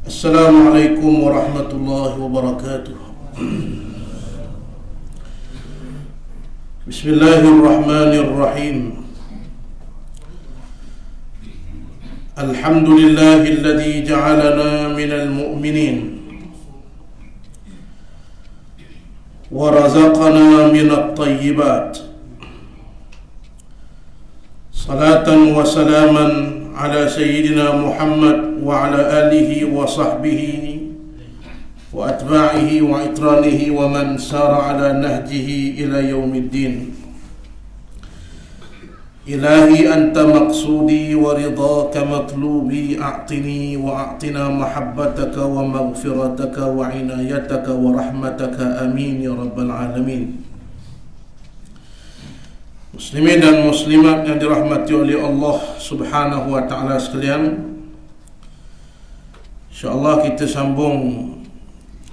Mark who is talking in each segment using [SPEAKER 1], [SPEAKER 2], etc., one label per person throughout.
[SPEAKER 1] Assalamualaikum warahmatullahi wabarakatuh. Bismillahirrahmanirrahim. Alhamdulillahilladzi ja'alana minal mu'minin wa razaqana minat thayyibat. Salatan wa salaman ala sayyidina Muhammad wa ala alihi wa sahbihi wa atba'ihi wa itranihi wa man sara ala nahjihi ila yaumiddin. Ilahi anta maqsudi wa ridhaka matlubi, a'tini wa a'tina mahabbataka wa maghfirataka wa inayataka wa rahmataka, amin ya rabbal alamin. Muslimin dan muslimat yang dirahmati oleh Allah Subhanahu wa ta'ala sekalian, InsyaAllah kita sambung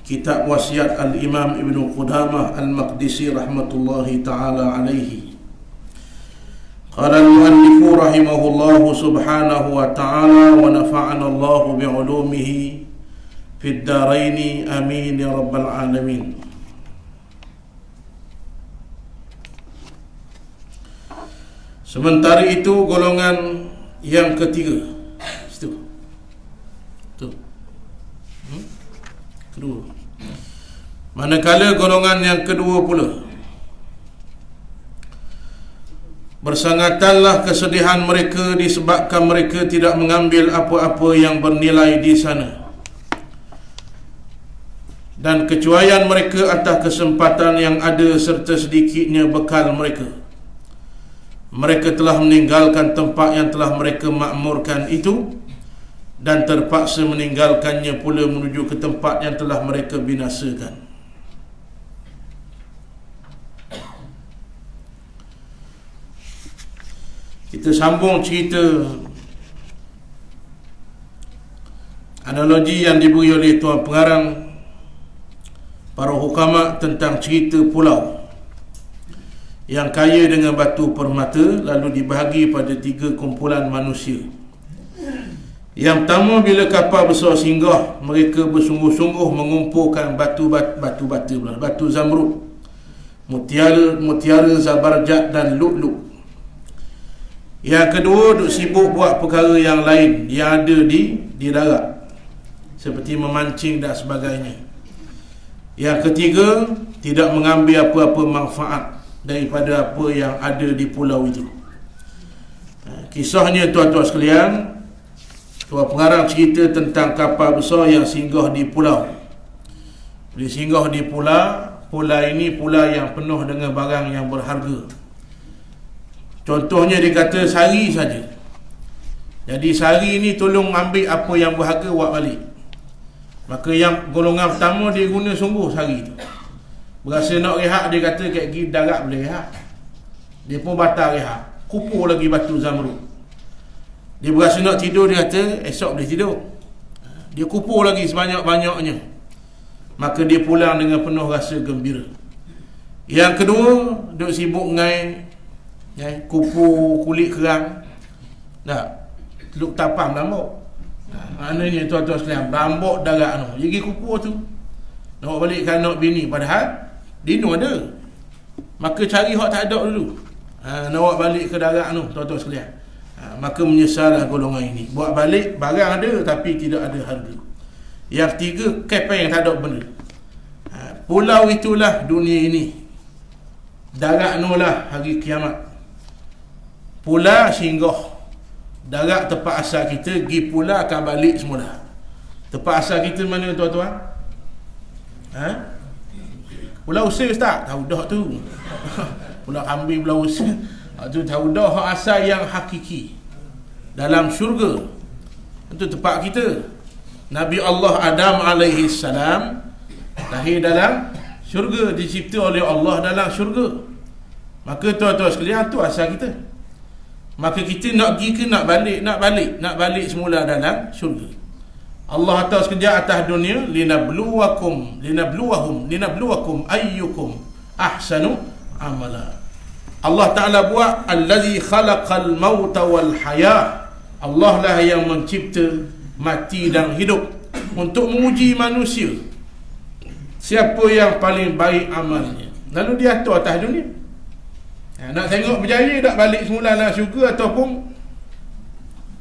[SPEAKER 1] kitab wasiat Al-Imam Ibn Qudamah Al-Maqdisi rahmatullahi ta'ala alaihi. Qala al-muallifu rahimahullahu subhanahu wa ta'ala wa nafa'ana Allahu bi'ulumihi fid daraini, amin ya rabbal alamin. Sementara itu golongan yang ketiga, kedua. Manakala golongan yang kedua pula, bersangatanlah kesedihan mereka disebabkan mereka tidak mengambil apa-apa yang bernilai di sana, dan kecuaian mereka atas kesempatan yang ada serta sedikitnya bekal mereka. Mereka telah meninggalkan tempat yang telah mereka makmurkan itu, dan terpaksa meninggalkannya pula menuju ke tempat yang telah mereka binasakan. Kita sambung cerita analogi yang diberi oleh Tuan Pengarang para hukama tentang cerita pulau yang kaya dengan batu permata, lalu dibahagi pada 3 kumpulan manusia. Yang pertama, bila kapal besar singgah, mereka bersungguh-sungguh mengumpulkan batu zamrud, mutiara zabarjat dan lu'lu'. Yang kedua, duk sibuk buat perkara yang lain yang ada di darat, seperti memancing dan sebagainya. Yang ketiga, tidak mengambil apa-apa manfaat daripada apa yang ada di pulau itu. Kisahnya tuan-tuan sekalian, Tuan Pengarang cerita tentang kapal besar yang singgah di pulau. Bila singgah di pulau ini pula yang penuh dengan barang yang berharga. Contohnya dia kata sari saja. Jadi sari ni tolong ambil apa yang berharga, buat balik. Maka yang golongan pertama dia guna sungguh sari tu. Berasa nak rehat, dia kata kat pergi darat boleh rehat. Dia pun batal rehat, kupur lagi batu zamrud. Dia berasa nak tidur, dia kata esok boleh tidur. Dia kupur lagi sebanyak-banyaknya. Maka dia pulang dengan penuh rasa gembira. Yang kedua, duk sibuk ngai kupur kulit kerang. Tak, teluk tapam lambok. Maknanya tuan-tuan sekalian, lambok darat tu, dia pergi kupur tu, nak balik kan nak bini, padahal dino ada. Maka cari hak tak ada dulu, nak balik ke darat tu, tuan-tuan sekalian. Maka menyesallah golongan ini. Buat balik, barang ada tapi tidak ada harga. Yang ketiga, kepeng tak ada benda. Pulau itulah dunia ini, darat nulah hari kiamat. Pulau singgah, darat tempat asal kita, gi pulau akan balik semula. Tempat asal kita mana tuan-tuan? Pulau Usir Ustaz, tahu dah tu. Pulau kambing, Pulau Usir tu tahu dah hak asal yang hakiki dalam syurga. Itu tempat kita. Nabi Allah Adam alaihi salam lahir dalam syurga, dicipta oleh Allah dalam syurga. Maka tuan-tuan sekalian, tu asal kita. Maka kita nak pergi ke nak balik? Nak balik semula dalam syurga. Allah atas sekejap atas dunia, linabluwakum ayyukum ahsanu amala. Allah Ta'ala buat allazi khalaqal mauta wal hayah. Allah lah yang mencipta mati dan hidup. untuk menguji manusia siapa yang paling baik amalnya. Lalu dia atur atas dunia. Nak tengok berjaya tak balik semula nak syurga ataupun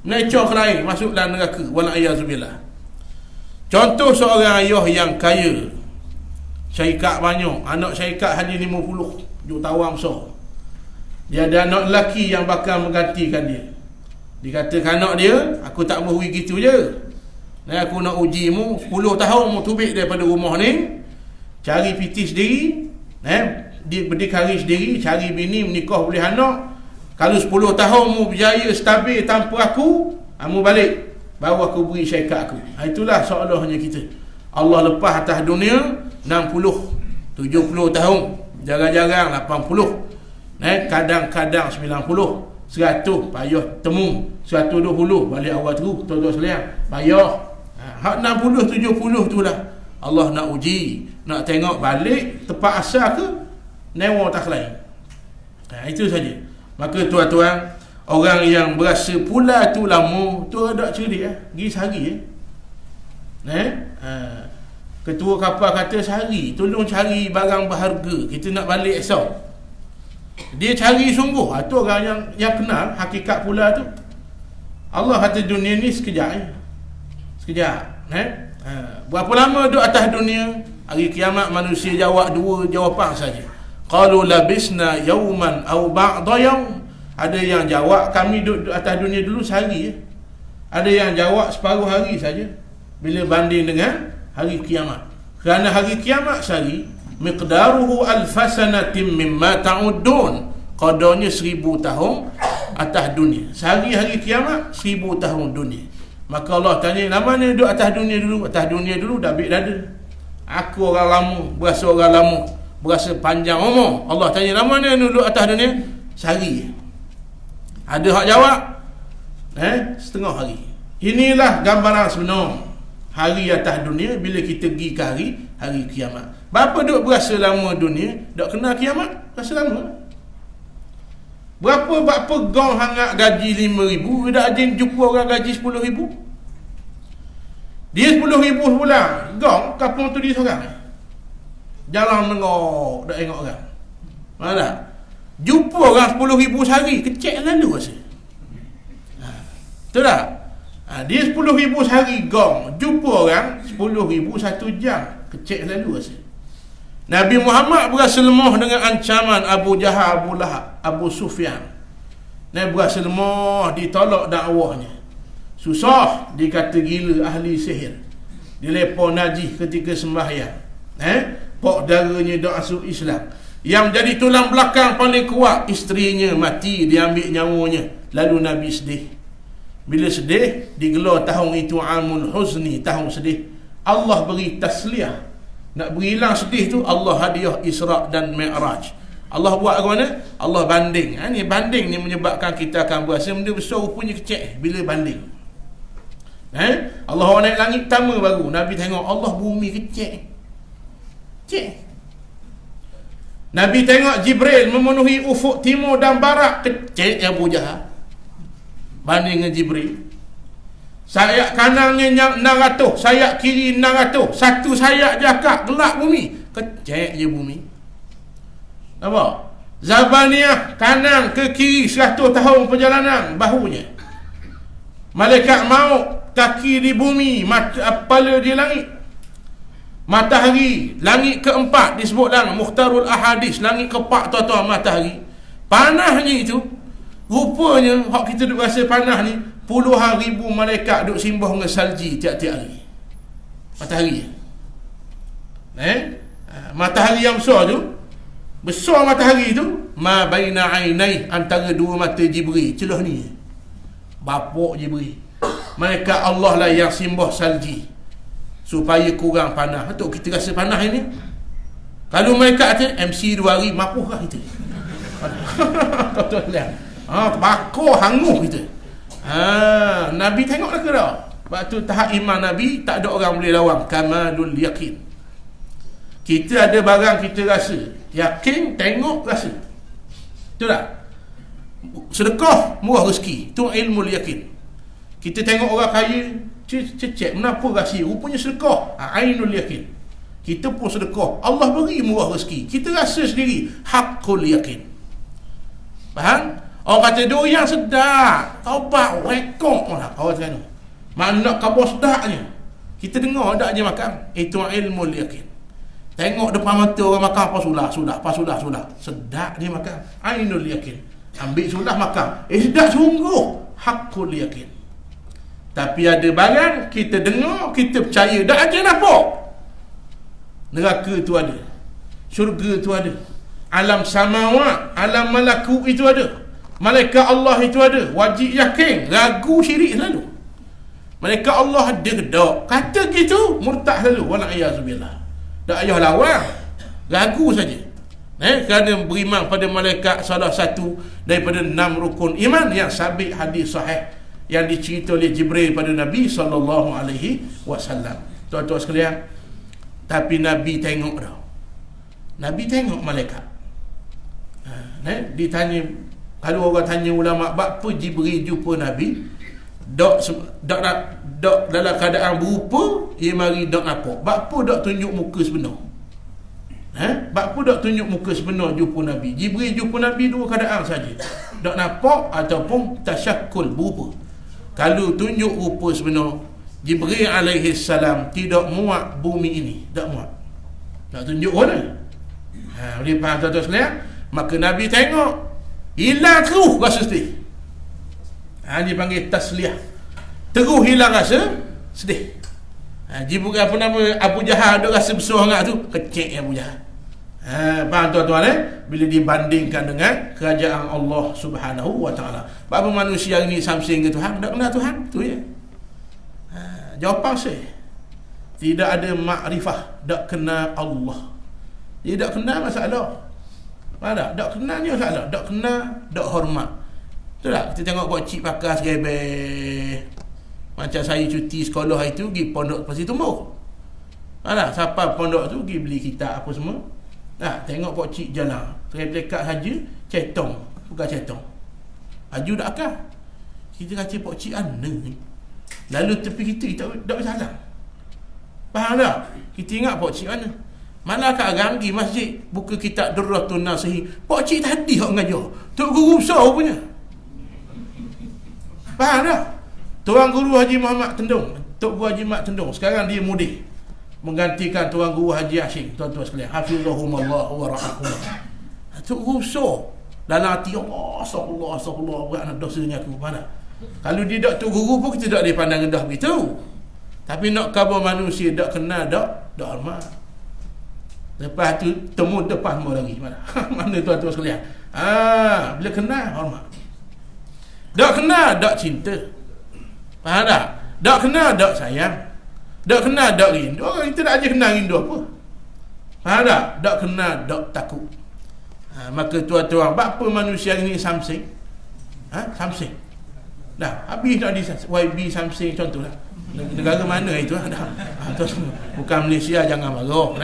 [SPEAKER 1] melecor ke lain, masuk dalam neraka. Wala'iyyazubillah. Contoh seorang ayah yang kaya, syarikat banyak, anak syarikat hadir 50 jutawan besar. Dia ada anak lelaki yang bakal menggantikan dia. Dia kata anak dia, aku tak mahu gitu je. Aku nak uji mu 10 tahun mu tubik daripada rumah ni, cari piti sendiri, dia berdikari sendiri, cari bini, menikah boleh anak. Kalau 10 tahun mu berjaya stabil tanpa aku, mu balik, baru aku beri syarikat aku. Itulah seolahnya kita. Allah lepas atas dunia 60, 70 tahun, jarang-jarang 80, kadang-kadang 90, 100 payah temu, 120 balik awal terus, tuan-tuan sekalian, payah. Hak 60, 70 tu lah Allah nak uji, nak tengok balik tepat asal ke newa tak lain. Itu saja. Maka tuan-tuan, orang yang berasa pula tu lama tu ada cerdik pergi sehari ketua kapal kata sehari tolong cari barang berharga, kita nak balik esok. Dia cari sungguh. Tu orang yang kenal hakikat pula tu. Allah kata dunia ni sekejap sekejap. Berapa lama duduk atas dunia? Hari kiamat manusia jawab 2 jawapan saja. Qalu labisna yawman aw ba'da yawm. Ada yang jawab kami duduk atas dunia dulu sehari. Ada yang jawab separuh hari saja bila banding dengan hari kiamat. Kerana hari kiamat sehari miqdaruhu alfasanatim mimma ta'udun. Qadarnya 1000 tahun atas dunia. Sehari hari kiamat 1000 tahun dunia. Maka Allah tanya, lama mana duduk atas dunia dulu? Atas dunia dulu dah ambil dada. Aku orang lama, berasa orang lama, berasa panjang umur. Allah tanya, lama mana duduk atas dunia? Sehari. Ada hak jawab? Setengah hari. Inilah gambaran sebenar hari atas dunia bila kita pergi ke hari kiamat. Berapa duk berasa lama dunia, duk kenal kiamat? Rasa lama. Berapa gong hangat gaji 5,000, dah ada jumpa orang gaji 10,000. Dia 10,000 sebulan, gong kapung tu dia seorang. Jalan menengok, dah tengok orang. Mana? Jumpa orang 10,000 sehari, kecek lalu rasa. Betul tak? Dia 10,000 sehari gong, jumpa orang 10,000 1 jam, kecek lalu rasa. Nabi Muhammad berasa lemah dengan ancaman Abu Jahal, Abu Lahab, Abu Sufyan. Nabi berasa lemah, ditolak dakwahnya. Susah, dikata gila ahli sihir. Dilepon najis ketika sembahyang. Pok darahnya dak masuk Islam. Yang jadi tulang belakang paling kuat, isterinya mati, diambil nyawanya. Lalu Nabi sedih. Bila sedih, digelar tahun itu Amul Huzni, tahun sedih. Allah beri tasliyah. Nak beri hilang sedih tu, Allah hadiah Isra' dan Mi'raj. Allah buat ke mana? Allah banding. Ni banding ni menyebabkan kita akan berasa benda besar rupanya kecil bila banding. Allah naik langit pertama baru Nabi tengok Allah bumi kecil. Nabi tengok Jibril memenuhi ufuk timur dan barat, kecil Abu Jahal banding dengan Jibril. Sayap kanannya 600, sayap kiri 600, satu sayap jakak gelap bumi, kecek je bumi. Nampak? Zabaniyah kanan ke kiri 100 tahun perjalanan bahunya. Malaikat maut kaki di bumi, kepala di langit. Matahari, langit keempat disebut dalam Mukhtarul Ahadis, langit keempat tuan-tuan matahari. Panahnya itu, rupanya hak kita duk rasa panah ni, puluhan ribu malaikat duk simbah dengan salji tiap-tiap hari. Matahari. Matahari yang besar matahari tu, ma baina ainai, antara dua mata Jibril, celah ni. Bapak Jibril. Malaikat Allah lah yang simbah salji supaya kurang panah. Betul kita rasa panah ini. Kalau malaikat kata MC 2 hari, mapuhkah kita? Betul lah. Bakar hanguh kita. Nabi tengok dah ke dah? Sebab tu tahap iman Nabi tak ada orang boleh lawan. Kamalul yakin. Kita ada barang kita rasa, yakin, tengok, rasa. Betul tak? Sedekah murah rezeki, tu ilmu yakin. Kita tengok orang kaya, cecek, kenapa rahsia? Rupanya sedekah. Ainul yakin. Kita pun sedekah, Allah beri murah rezeki, kita rasa sendiri, haqqul yakin. Faham? Orang kata doyang sedap, taubat rekod lah kawan sana. Mana nak khabar sedapnya, kita dengar tak je makan. Itu ilmu yakin. Tengok depan mata orang makan, apa sudah sedap dia makan. Ainul yakin. Ambil sudah makan, sedap sungguh, haqqul yakin. Tapi ada barang kita dengar, kita percaya, tak aja nampak. Neraka tu ada, syurga tu ada, alam samawat, alam malakut itu ada, malaikat Allah itu ada. Wajib yakin, ragu syirik selalu. Malaikat Allah ada ke tak? Kata gitu, murtad selalu. Wala'iyahzubillah. Tak payah lawan, ragu saja. Kerana beriman pada malaikat salah satu daripada 6 rukun iman yang sabit hadis sahih yang dicerita oleh Jibril pada Nabi SAW. Tuan-tuan sekalian, tapi Nabi tengok dah. Nabi tengok malaikat. Ditanya, kalau orang tanya ulama, apa Jibril jumpa Nabi? Dok dalam keadaan berupa, ia mari dok nampak. Apa dok tunjuk muka sebenar? Apa dok tunjuk muka sebenar jumpa Nabi? Jibril jumpa Nabi dua keadaan saja. Dok nampak ataupun tasyakkul berupa. Kalau tunjuk rupa sebenar, Jibril alaihi salam tidak muat bumi ini, tak muat. Nak tunjuk mana? Boleh faham tuan-tuan sekalian? Maka Nabi tengok, hilang terus rasa sedih. Dia panggil tasliyah. Terus hilang rasa sedih. Jibril apa nama Abu Jahal duk rasa besar sangat tu, kecil Abu Jahal. Faham tuan-tuan bila dibandingkan dengan kerajaan Allah Subhanahu wa taala. Apa manusia ini samsing ke Tuhan, tak kenal Tuhan, tu je. Jawapan saya, tidak ada makrifah, tak kenal Allah. Dia tak kenal masalah. Faham tak kenal je masalah, tak kenal, tak hormat. Betul tak? Kita tengok buat cik pakai segebe. Macam saya cuti sekolah itu, pergi pondok Pasir Tumbuh. Faham tak? Siapa pondok tu, pergi beli kitab apa semua. Tengok buat cik jalan, terlekat saja, cetong, bukan cetong. Aju tak akal. Kita kata buat cik ana ni. Lalu tepi kita tak bersalah. Faham tak? Kita ingat Pak Cik mana? Malah kat orang pergi masjid buka kitab Durratun Nasihin. Pak Cik tadi hok ngajar. Tok guru besar punya. Faham tak? Tuan Guru Haji Muhammad Tendung, Tok Guru Haji Mat Tendung, sekarang dia mudih menggantikan Tuan Guru Haji Hashim. Tuan-tuan sekalian, hafizahumullah wa rahmatullah. Tok guru besar. Dalam hati astagfirullah, berat dosanya aku. Faham tak? Kalau dia tak Tok Guru pun kita tak boleh pandang rendah begitu. Tapi nak khabar manusia tak kenal, tak hormat. Lepas tu temu depan mau lagi mana? Mana tuan-tuan sekalian? Bila kenal hormat. Tak kenal tak cinta. Faham tak? Tak kenal tak sayang. Tak kenal tak rindu. Orang kita tak aja kenal rindu apa. Faham tak? Tak kenal tak takut. Maka tuan-tuan, apa manusia ini samsing? Samsing. Dah habis tak di YB Samsung contohlah. Negara mana itu? Bukan Malaysia, jangan marah.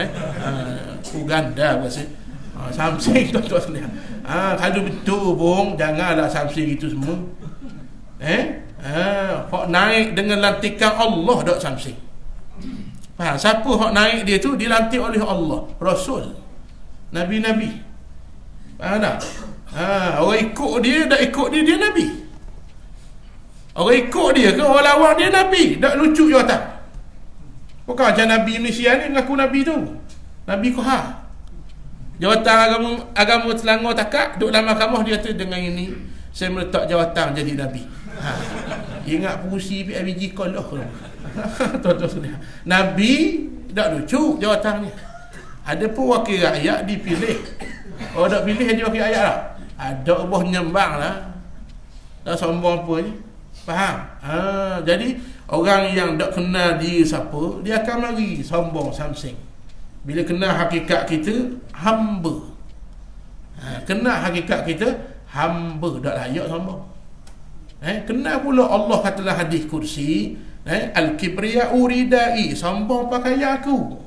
[SPEAKER 1] Uganda rasa. Samsung tuan-tuan sekalian. Kalau betul pun janganlah Samsung itu semua. Hok naik dengan lantikan Allah dok Samsung. Faham? Siapa hok naik dia tu dilantik oleh Allah, Rasul, Nabi-Nabi. Faham tak? Orang ikut dia, tak ikut dia, dia Nabi. Orang ikut dia ke orang lawan dia Nabi. Tak lucu jawatan. Bukan macam Nabi Malaysia ni mengaku Nabi tu. Nabi Kohar. Jawatan agama Selangor takak, duduk dalam mahkamah dia kata dengan ini saya meletak jawatan jadi Nabi. Ingat pengusi PIBG call lah. Tuan-tuan sekalian. Nabi tak lucu jawatannya. Ada pun wakil rakyat dipilih. Tak pilih jadi wakil rakyat lah. Ada ubah nyembang lah. Tak sombong apa ni. Faham? Jadi orang yang tak kenal dia siapa, dia akan mari sombong samsing. Bila kenal hakikat kita, hamba. Kenal hakikat kita, hamba, tak layak sombong. Kenal pula Allah katalah hadis kursi, al-kibriya uridai, sombong pakaian aku.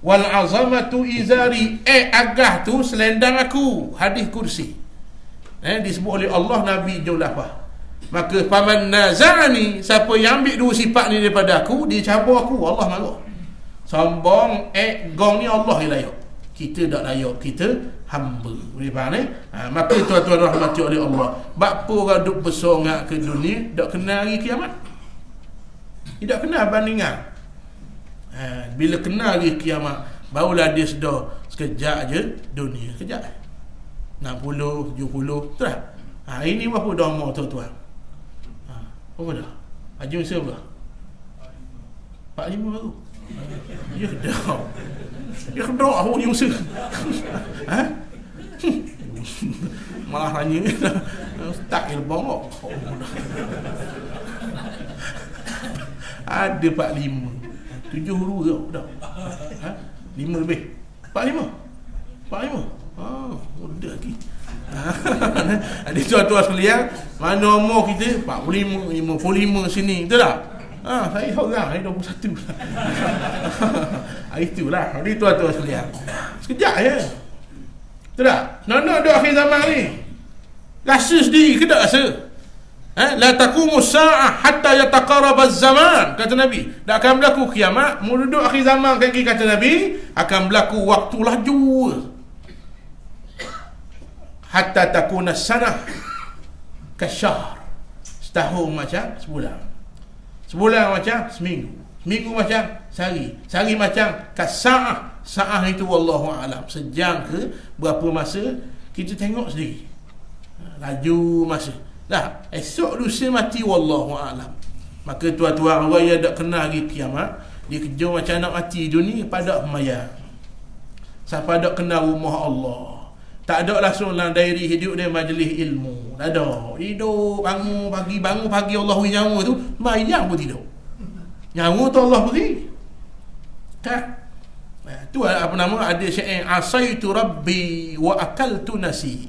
[SPEAKER 1] Wal azamatu izari, agah tu selendang aku. Hadis kursi. Disebut oleh Allah, Nabi jumlah apa? Maka faman naza'ani, siapa yang ambil dua sifat ni daripada aku, dia cabut aku, Allah marah. Sombong, gong ni Allah yang layak. Kita tak layak, kita hamba. Boleh faham ni? Maka tuan-tuan rahmati oleh Allah, bakpo orang duk bersongak ke dunia, tak kenal hari kiamat. Tidak kenal bandingan. Bila kenal hari kiamat, barulah dia sedar sekejap je dunia, sekejap. 60, 70, terus. Ini berapa dah umur tuan-tuan? Berapa dah? Haji Musa berapa? 45 baru. Ya dah. Ya dah Haji Musa. Malah tanya tak ilmu. Ada 45. 7 huru ke dah. 5 lebih. 45. Mudah lagi. Adik tuan-tuan sekalian, mana umur kita 45, 55 sini, betul tak? Saya seorang, saya 21. Itulah, adik tuan-tuan sekalian. Sekejap je. Betul tak? Nak duduk akhir zaman ni. Rasa sendiri ke tak rasa? La taqumus sa'ah hatta yataqarraba az-zaman, kata Nabi. Tak akan berlaku kiamat, mau duduk akhir zaman kaki, kata Nabi, akan berlaku waktu laju. Hatta takuna sanah kasyahr, setahun macam sebulan, sebulan macam seminggu, seminggu macam sehari, sehari macam kasa'ah. Sa'ah itu wallahu alam, sejam ke berapa masa kita tengok sendiri. Laju masa dah, esok lusa mati wallahu alam. Maka tuan-tuan, orang yang tak kenal hari kiamat, dia kerja macam nak mati dunia, pada mayat. Siapa tak kenal rumah Allah, tak ada langsung dalam diary hidup dia majlis ilmu. Tak ada. Hidup bangun pagi Allah beri nyawa tu, mayang pun tidur. Nyawa tu Allah beri. Tak. Tu apa nama, ada syair, asaitu rabbi wa akaltu nasi.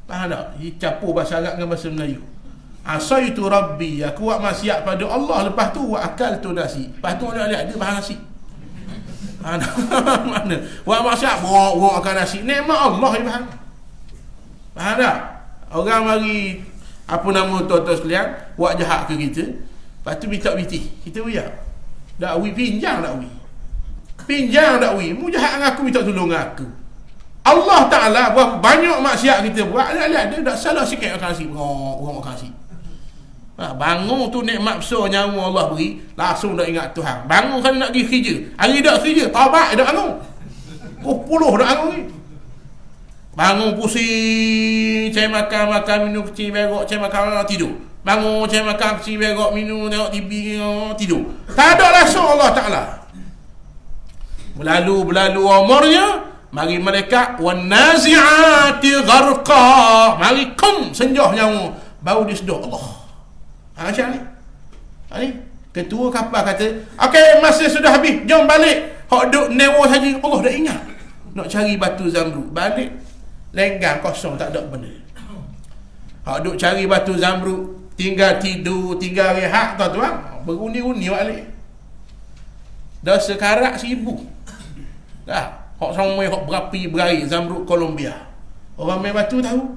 [SPEAKER 1] Faham tak? Dia campur bahasa Arab dengan bahasa Melayu. Asaitu rabbi, aku buat maksiat pada Allah, lepas tu wa akaltu nasi. Lepas tu ada bahan nasi. Mana buat maksiat bawa makan nasi, nikmat Allah ni, faham? Faham tak? Orang mari apa nama tuan-tuan sekalian, buat jahat ke kita, lepas tu minta biti, kita biar dak wi, pinjang dak wi, mu jahat dengan aku, minta tolong aku. Allah Ta'ala buat banyak maksiat kita buat, lihat dia dak salah sikit makan nasi, orang makan nasi. Bangun tu nikmat besar nyawa Allah beri, langsung dah ingat Tuhan. Bangun kan nak pergi kerja, hari dak kerja, taubat dak bangun. Puluh dak bangun ni. Bangun pusing, cari makan minum, kecil berok, cari makan tidur. Bangun cari makan, kecil berok, minum, tengok TV, tidur. Tak ada langsung Allah Ta'ala. Berlalu umurnya, mari mereka wan nazi'ati gharqa, mari senjah nyawa, baru dia sedar Allah. Macam ni. Ketua kapal kata, okey, masa sudah habis, jom balik. Hak duk newa saja, Allah dah ingat nak cari batu zamrud. Balik lenggang kosong, tak ada benda. Hak duk cari batu zamrud, tinggal tidur, tinggal rehat, tuan-tuan, beruni-uni balik. Dah sekarat 1000. Dah, hak sampai hak berapi berair zamrud Colombia. Orang main batu tahu.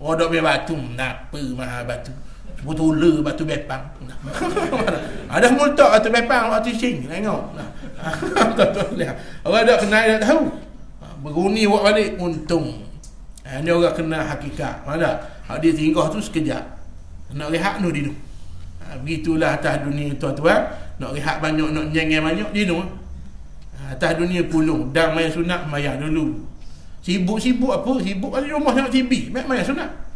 [SPEAKER 1] Orang duk main batu, kenapa mahal batu? Betul batu bepang. Ada multak batu bepang, batu cing, tengok. Tuan-tuan lihat. Orang tak kenal, tak tahu. Beruni buat balik, untung. Ini orang kenal hakikat. Mana? Dia tinggal tu sekejap. Nak rehat no dinu. Begitulah atas dunia tuan-tuan. Nak rehat banyak, nak nyengeng banyak dinu. Atas dunia pulung, dan main sunat mayang dulu. Sibuk apa? Sibuk di rumah tengok TV, main sunat.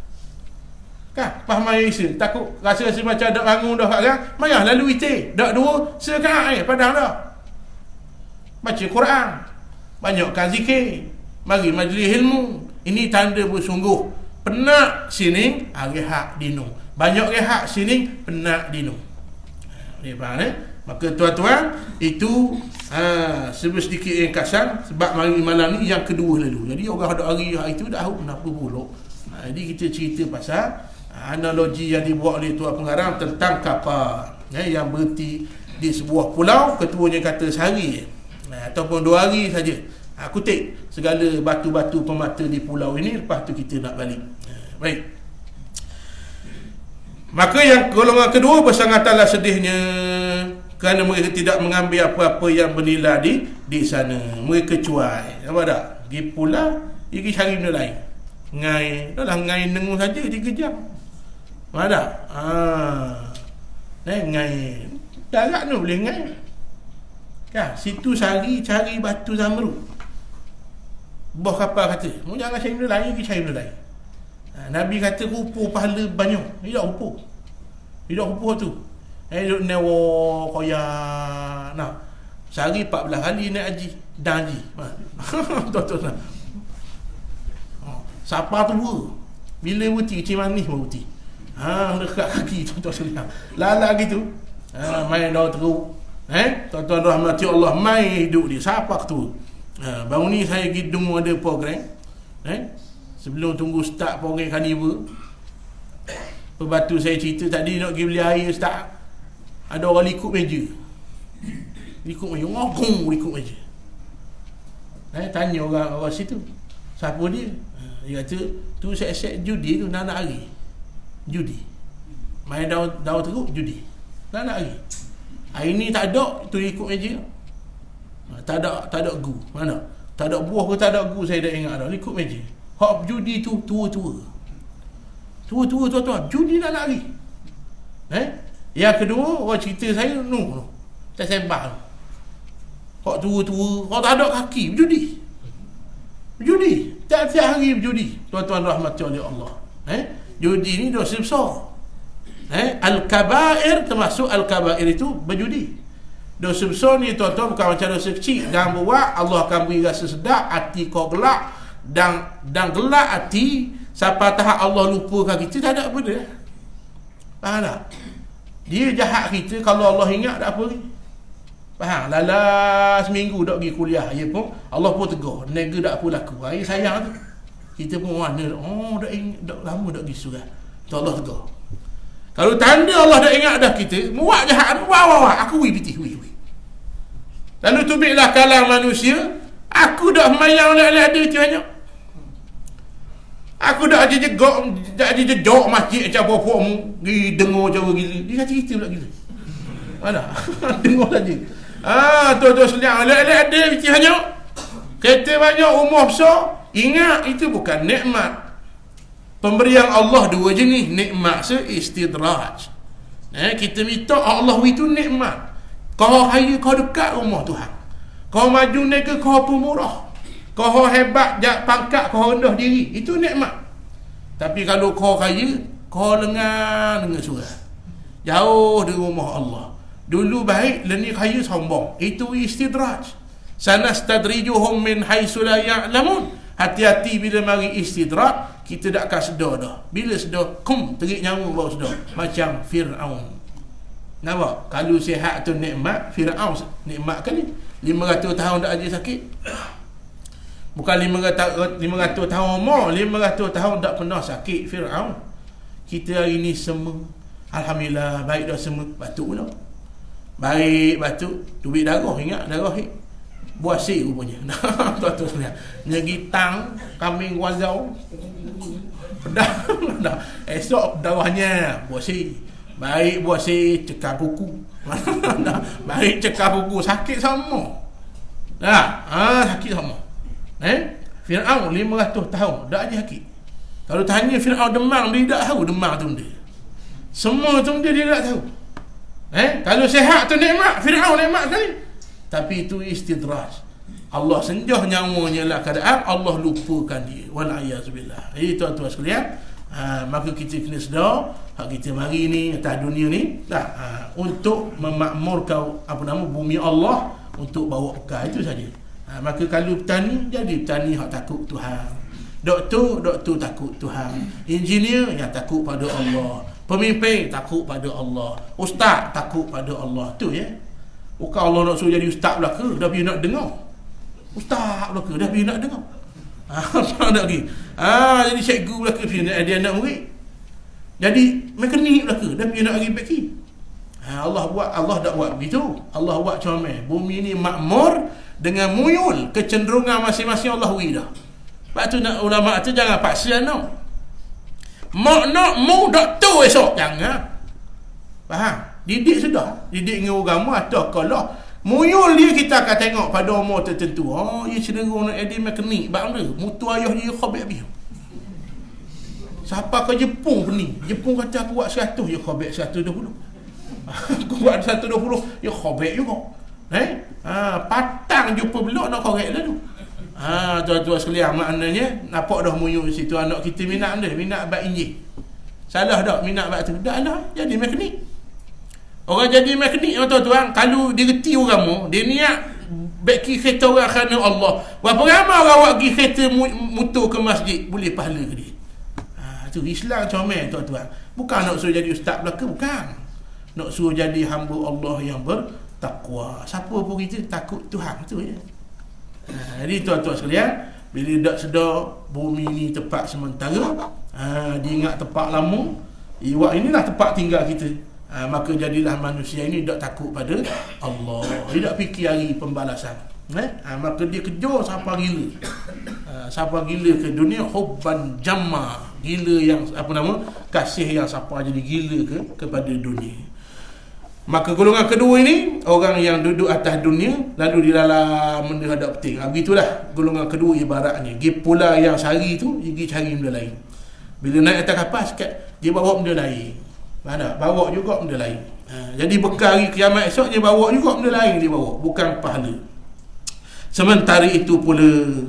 [SPEAKER 1] Kan? Pas main isa, takut rasa macam ada bangun dah kat mayah lalu ite. Dak dua sekat padang dah. Baca Quran, banyakkan zikir, mari majlis ilmu. Ini tanda bersungguh. Penat sini, rehat dinu. Banyak rehat sini, penat dinu. Ni faham eh? Maka tuan-tuan, itu sedikit ringkasan sebab malam ni yang kedua lalu. Jadi orang ada hari itu dah tahu kenapa pula. Jadi kita cerita pasal analogi yang dibuat oleh Tuan Pengarang tentang kapal yang berhenti di sebuah pulau, ketuanya kata sehari ataupun 2 hari saja, kutip segala batu-batu pemata di pulau ini, lepas tu kita nak balik. Baik. Maka yang golongan kedua bersangatlah sedihnya kerana mereka tidak mengambil apa-apa yang bernilai di sana. Mereka cuai. Apa tak? Pergi pula, pergi cari benda lain. Ngai, dah lah ngai nengu saja 3 jam. Apa tak? Ngai. Darat tu boleh ngai. Kan, situ cari batu zamrud. Bos kapal kata, mu jangan cari benda lain, pergi cari benda lain. Nabi kata rupa pahala banyak. Tidak rupa tu. Duduk newa koyak nak sehari 14 kali naik haji dan haji. Betul nak. Siapa tua bila wuti kecil manis baru wuti. Dekat kaki tuan-tuan sekalian. Lala gitu. Main dah teruk. Tuan-tuan rahmati Allah, main hidup dia. Siapa tu? Baru ni saya gidung ada program. Sebelum tunggu start program Carnival. Pebatu saya cerita tadi nak pergi beli air start. Ada orang likut meja. Ngokong likut meja. Tanya orang situ. Siapa dia? Dia kata, tu set judi tu nak hari. Judi. Main daun teruk judi. Nak hari. Hari ni tak ada, tu ikut meja. Tak ada gu. Mana? Tak ada buah ke tak ada gu, saya dah ingat dah. Ikut meja. Hak judi tu tua-tua tuan-tuan. Judi nak hari. Yang kedua, orang cerita saya tak sembah. Hak tua-tua, orang tak ada kaki, berjudi. Tiap-tiap hari berjudi. Tuan-tuan rahmati oleh Allah. Judi ni dosa besar. Al-kabair, termasuk al-kabair itu berjudi. Dosa besar ni tuan-tuan bukan macam dosa kecil. Jangan buat, Allah akan beri rasa sedap, hati kau gelap dan gelap hati sampai tahap Allah lupakan kita, tak ada apa dia. Faham tak? Dia jahat kita, kalau Allah ingat tak apa ni. Faham? Lala seminggu tak pergi kuliah, dia pun Allah pun tegur, nega tak apa laku. Dia sayang tu. Kita pun mana dak lama tak pergi surah. Tu Allah tegur. Kalau tanda Allah dah ingat dah kita, muak jahat, wah aku wi. Lalu tubiklah kalam manusia, aku dah mayang nak ada tu banyak. Aku dah ada jejak masjid macam apa-apa pergi dengar cara gila. Dia kata kita pula gila. Mana? Dengar saja. Tuan-tuan sekalian, ada macam banyak. Kereta banyak, rumah besar. Ingat, itu bukan nikmat. Pemberian Allah dua jenis. Nikmat se-istidraj. Kita minta Allah itu nikmat. Kau kaya, kau dekat rumah Tuhan. Kau maju nega, kau pemurah. Kau hebat, pangkat, kau rendah diri. Itu nikmat. Tapi kalau kau kaya, kau lengah dengan surah. Jauh dari rumah Allah. Dulu baik, leni kaya sombong. Itu istidraj. Sanastadrijuhum min haitsu la ya'lamun. Hati-hati bila mari istidraj, kita tak akan sedar dah. Bila sedar, terik nyawa baru sedar. Macam Fir'aun. Nampak? Kalau sihat tu nikmat, Fir'aun nikmat kali. 500 tahun tak ada sakit. Bukan 500 tahun umur, 500 tahun tak pernah sakit Fir'aun. Kita hari ni semua alhamdulillah baik dah semua. Batuk pula. Baik batuk, tubik darah, ingat darah hit. Buasir rupanya. Tuan-tuan sekalian. Nyegitang kambing wazau. Dah. Esok darahnya buasir. Baik buasir cekar kuku. Baik cekar kuku, sakit sama. Sakit sama. Fir'aun 500 tahun tak ada sakit. Kalau tanya Fir'aun demam, dia tak tahu demam tu dia. Semua tu dia tak tahu. Kalau sihat tu nikmat, Fir'aun nikmat sekali. Tapi itu istidraj. Allah senjah nyawanya lah keadaan, Allah lupakan dia. Wal'ayazubillah. Jadi tuan-tuan sekalian, maka kita kena sedar hak kita mari ni atas dunia ni untuk memakmurkan bumi Allah, untuk bawa bekal, itu saja. Maka kalau petani, jadi petani hak takut Tuhan. Doktor takut Tuhan. Engineer yang takut pada Allah. Pemimpin takut pada Allah. Ustaz takut pada Allah. Tu ya. Bukan Allah nak suruh jadi ustaz belaka, dah biar nak dengar. Ustaz belaka, dah biar nak dengar. Apa nak lagi? Jadi cikgu belaka, dia nak murid. Jadi mekanik belaka, dah biar nak lagi beki. Allah tak buat begitu. Allah buat comel. Bumi ni makmur dengan muyul kecenderungan masing-masing Allah wira. Sebab tu nak ulama tu jangan paksa no. mak nak mu doktor esok, jangan. Faham? Didik sudah, didik dengan agama atau kalau muyul dia kita akan tengok pada umur tertentu. Oh, dia cenderung nak edit mekanik bab dia. Mutu ayah dia khabib habis. Siapa ke Jepun ni? Jepun kata aku buat 100, dia khabib 120. Aku buat 120, dia khabib juga. Patang jumpa belok nak korek dah tu. Tuan-tuan sekalian, maknanya nampak dah muyul situ anak kita minat dia, minat bab injil. Salah tak minat bab tu? Dah lah, jadi mekanik. Orang jadi mekanik tuan-tuan, kalau dia reti agama, dia niat baiki kereta orang kerana Allah. Berapa ramai orang awak pergi kereta motor ke masjid, boleh pahala ke dia? Tu Islam comel tuan-tuan. Bukan nak suruh jadi ustaz belaka, bukan. Nak suruh jadi hamba Allah yang bertakwa. Siapa pun kita takut Tuhan tu je. Jadi tuan-tuan sekalian, bila dak sedar bumi ni tempat sementara, diingat tempat lama, iwak inilah tempat tinggal kita. Maka jadilah manusia ini tak takut pada Allah. Dia tak fikir hari pembalasan. Maka dia kejar siapa gila. Siapa gila ke dunia, hubban jamma. Gila yang kasih yang siapa jadi gila kepada dunia. Maka golongan kedua ini, orang yang duduk atas dunia lalu di dalam benda hadap penting. Begitulah golongan kedua ibaratnya. Pergi pula yang sehari tu, pergi cari benda lain. Bila naik atas kapal sikit, dia bawa benda lain. Mana? Bawa juga benda lain. Jadi bekal hari kiamat esok, dia bawa juga benda lain, dia bawa, bukan pahala. Sementara itu pula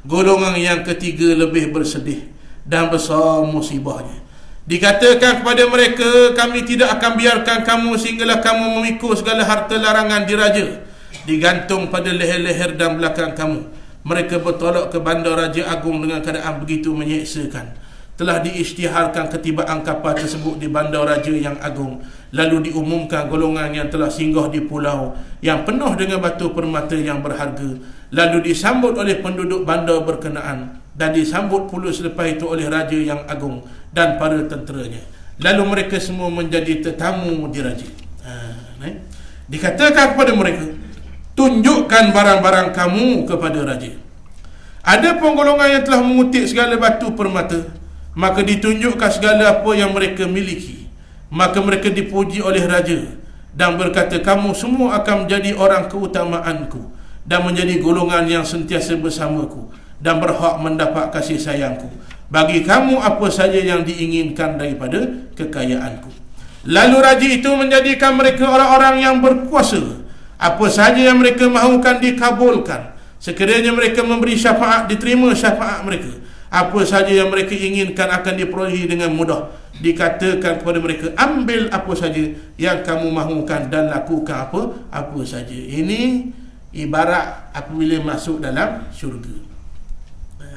[SPEAKER 1] golongan yang ketiga lebih bersedih dan besar musibahnya. Dikatakan kepada mereka, kami tidak akan biarkan kamu sehinggalah kamu memikul segala harta larangan diraja, digantung pada leher-leher dan belakang kamu. Mereka bertolak ke bandar Raja Agung dengan keadaan begitu menyeksakan. Telah diisytiharkan ketibaan kapal tersebut di bandar Raja yang agung. Lalu diumumkan golongan yang telah singgah di pulau yang penuh dengan batu permata yang berharga. Lalu disambut oleh penduduk bandar berkenaan, dan disambut pula selepas itu oleh Raja yang agung dan para tenteranya. Lalu mereka semua menjadi tetamu di Raja. Dikatakan kepada mereka, tunjukkan barang-barang kamu kepada Raja. Ada pun golongan yang telah mengutip segala batu permata, maka ditunjukkan segala apa yang mereka miliki. Maka mereka dipuji oleh Raja dan berkata, kamu semua akan menjadi orang keutamaanku dan menjadi golongan yang sentiasa bersamaku dan berhak mendapat kasih sayangku. Bagi kamu apa saja yang diinginkan daripada kekayaanku. Lalu Raja itu menjadikan mereka orang-orang yang berkuasa. Apa saja yang mereka mahukan dikabulkan. Sekiranya mereka memberi syafaat, diterima syafaat mereka. Apa saja yang mereka inginkan akan diperolehi dengan mudah. Dikatakan kepada mereka, ambil apa saja yang kamu mahukan dan lakukan apa saja. Ini ibarat apabila masuk dalam syurga.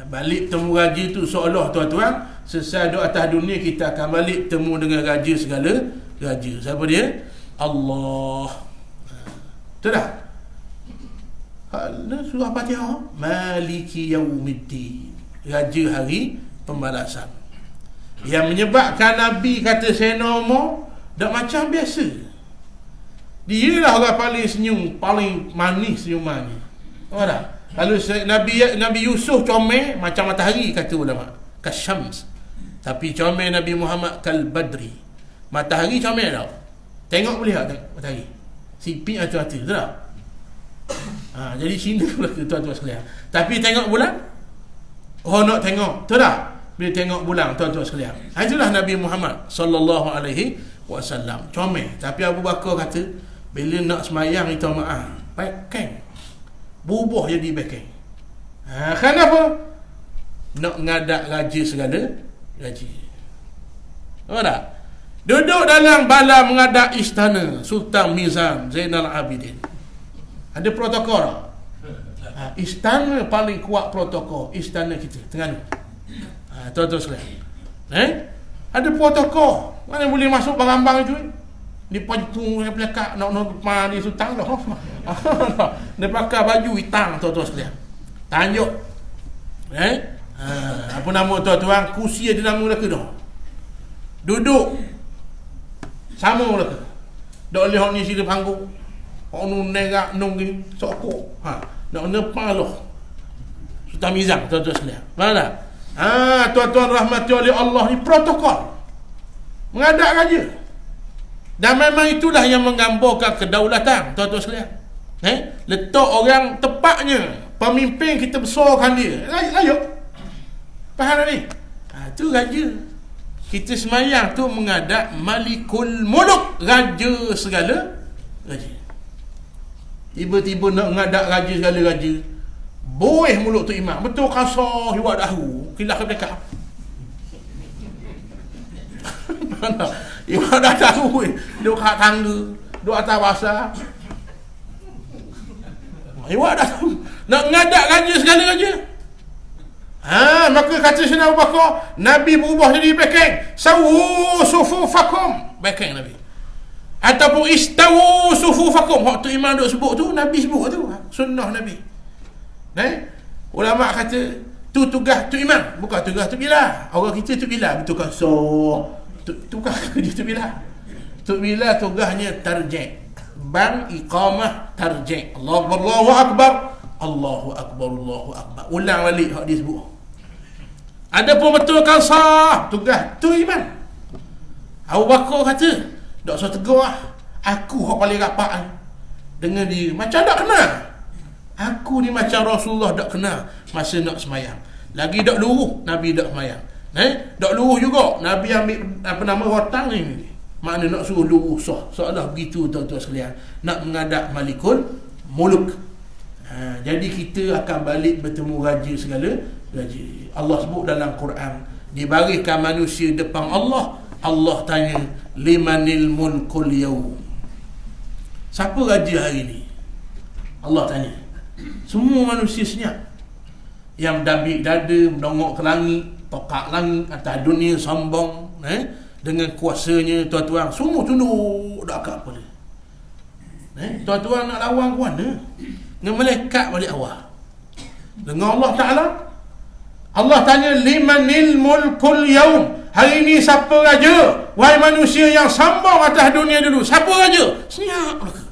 [SPEAKER 1] Balik temu raja tu seolah tuan-tuan, selesai duduk atas dunia, kita akan balik temu dengan raja segala raja. Siapa dia? Allah. Betul tak? Surah Fatihah, Maliki Yaumiddin, Raja hari pembalasan. Yang menyebabkan Nabi kata Sayyidina Umar tak macam biasa. Dia lah orang paling senyum, paling manis senyumannya. Tahu tak? Kalau Nabi Yusuf comel macam matahari, kata ulama, kasyams. Tapi comel Nabi Muhammad kal badri. Matahari comel tau. Tengok boleh tak matahari? Sipit hati-hati, betul tak? Jadi Cina pula tuan-tuan sekalian. Tapi tengok bulan, oh nak tengok, betul tak? Bila tengok bulan tuan-tuan sekalian, itulah Nabi Muhammad sallallahu alaihi wasallam comel. Tapi Abu Bakar kata, bila nak semayang itu maaf, pakai bubuh jadi bekeng. Kenapa? Nak ngadak raja segala raja. Tahu tak? Duduk dalam bala mengadak istana Sultan Mizan Zainal Abidin. Ada protokol. Istana paling kuat protokol, istana kita Terengganu. Tuan-tuan sekalian, ada protokol. Mana boleh masuk barang-barang itu? Dia pancung pelekat nak depan dia sultan dah. Dia pakai baju hitam tuan-tuan sekalian. Tanjuk. Apa nama tuan-tuan? Kursi ada nama mereka dah. Duduk sama mereka. Dak boleh hok ni sila panggung. Hok nu nerak nunggu sokok. Nak depan loh. Sultan Mizan tuan-tuan sekalian. Mana? Tuan-tuan rahmati oleh Allah, ni protokol mengadap raja. Dan memang itulah yang menggambarkan kedaulatan, tuan-tuan sekalian. Letak orang tepatnya, pemimpin kita besarkan dia. Layuk. Faham tak ni? Tu raja. Kita semayang tu menghadap Malikul Muluk, raja segala raja. Tiba-tiba nak menghadap raja segala raja, boeh mulut tu imam, betul kasar hiwak dahu, kilah ke belakang. Mana hiwak dah tahu duduk kat tangga, duduk atas basah. Hiwak dah tahu nak menghadap raja segala raja. Maka kata Sayyidina Abu Bakar, Nabi berubah jadi bekeng. Sawu sufufakum, bekeng Nabi. Ataupun istawu sufufakum. Waktu imam duk sebut tu, Nabi sebut tu, sunnah Nabi. Ulama kata tu tugas tu imam, bukan tugas tu bila. Orang kita tu bila betul kan, so tugas kerja tu bila. Tu bila tugasnya tarjih, bang iqamah tarjih. Allahu akbar, Allahu akbar, Allahu akbar. Ulang balik hak dia sebut. Ada pun betulkan sah, tugas tu imam. Abu Bakar kata, tak usah tegur lah, aku hak paling rapat dengan dia. Macam tak kenal. Aku ni macam Rasulullah tak kenal masa nak semayang. Lagi tak luruh, Nabi tak semayang. Tak luruh juga, Nabi ambil rotang ni. Makna nak suruh luruh sah. Seolah begitu, tuan-tuan sekalian. Nak menghadap Malikul Muluk. Jadi kita akan balik bertemu raja segala raja. Allah sebut dalam Quran, dibariskan manusia depan Allah. Allah tanya, limanil mulkul yaum, siapa raja hari ni? Allah tanya. Semua manusia senyap. Yang dabik dada, mendongok ke langit, tokak langit, atas dunia, sombong dengan kuasanya, tuan-tuan semua tunduk dak kat kepala. Tuan-tuan nak lawan ke mana? Dengan malaikat balik awal. Dengan Allah Ta'ala, Allah tanya, limanil mulkul yaum, hari ni siapa raja? Wahai manusia yang sombong atas dunia dulu, siapa raja? Senyap mereka.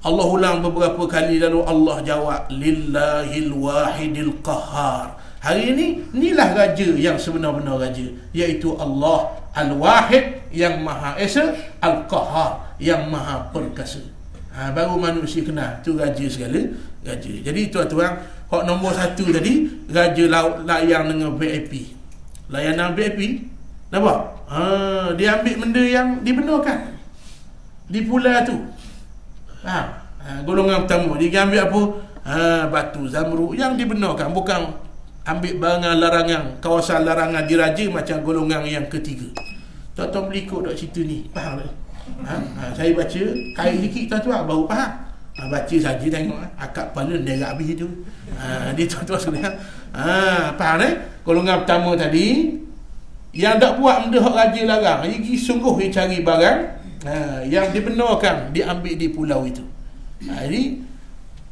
[SPEAKER 1] Allah ulang beberapa kali, lalu Allah jawab, lillahil wahidil qahar. Hari ini, inilah raja yang sebenar-benar raja, iaitu Allah Al-Wahid, yang Maha Esa, Al-Qahar, yang Maha Perkasa. Baru manusia kenal tu raja segala raja. Jadi tuan-tuan, hak nombor satu tadi, raja layan dengan VIP. Layanan VIP, nampak? Dia ambil benda yang dibenarkan di pula tu. Golongan pertama dia ambil apa? Batu zamrud yang dibenarkan, bukan ambil barang larangan, kawasan larangan diraja macam golongan yang ketiga. Tuan-tuan boleh ikut tak cerita ni? Faham tak? Saya baca kain sikit tuan-tuan baru faham. Baca saja tengok akak kepala nerak habis tu. Dia tuan-tuan sekalian. Faham tak? Golongan pertama tadi yang tak buat benda hak raja larang, dia sungguh dia cari barang yang dibenarkan, diambil di pulau itu. Jadi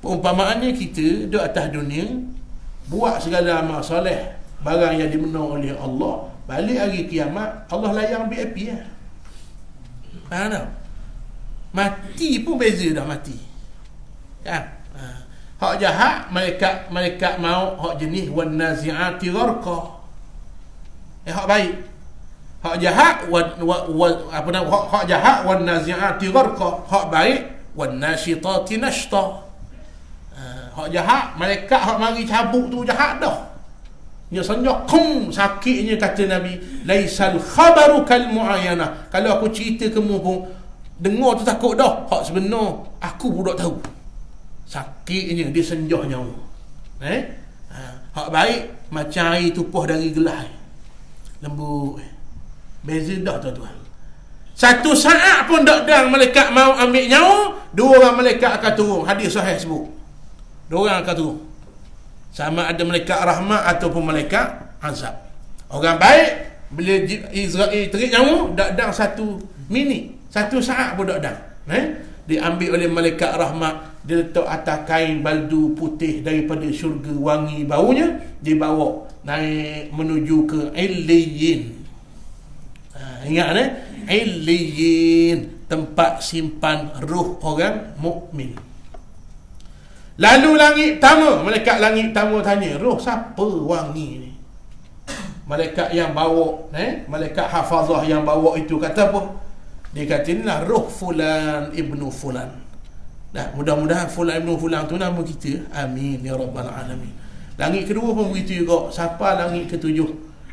[SPEAKER 1] Umpamaannya kita duduk atas dunia, buat segala amal soleh, barang yang dibenar oleh Allah, balik hari kiamat Allah layan VIP lah. Faham tak? Mati pun beza dah mati kan? Hak jahat malaikat maut, hak jenis wan nazi'ati gharqa. Hak baik, hak jahat hak jahat wan nazi'ati gharqa, hak baik wan nasyitati nashta. Hak jahat malaikat hak mari cabut tu jahat dah, dia senjak sakitnya. Kata Nabi, laisal khabaru kal muayyanah, kalau aku cerita kamu pun dengar tu takut dah, hak sebenar aku pun tak tahu. Sakitnya, dia senjah nyawa. Hak baik macam air tupuh dari gelas, lembut. Beza dah tuan-tuan. Satu saat pun tak ada malaikat mau ambil nyawa, dua orang malaikat akan turun. Hadis sahih sebut, dua orang akan turun, sama ada malaikat rahmat ataupun malaikat azab. Orang baik bila Israel terik nyawa, tak ada satu minit, satu saat pun tak ada. Diambil oleh malaikat rahmat, dia letak atas kain baldu putih daripada syurga, wangi baunya, dibawa naik menuju ke Illiyin. Ingat Illiyin, tempat simpan ruh orang mukmin. Lalu langit pertama, malaikat langit pertama tanya, roh siapa wangi ni? malaikat yang bawa, malaikat hafazah yang bawa itu kata apa? Dia kata inilah roh fulan ibnu fulan. Dah, mudah-mudahan fulan ibnu fulan tu nama kita. Amin ya rabbal alamin. Langit kedua pun begitu juga. Siapa langit ketujuh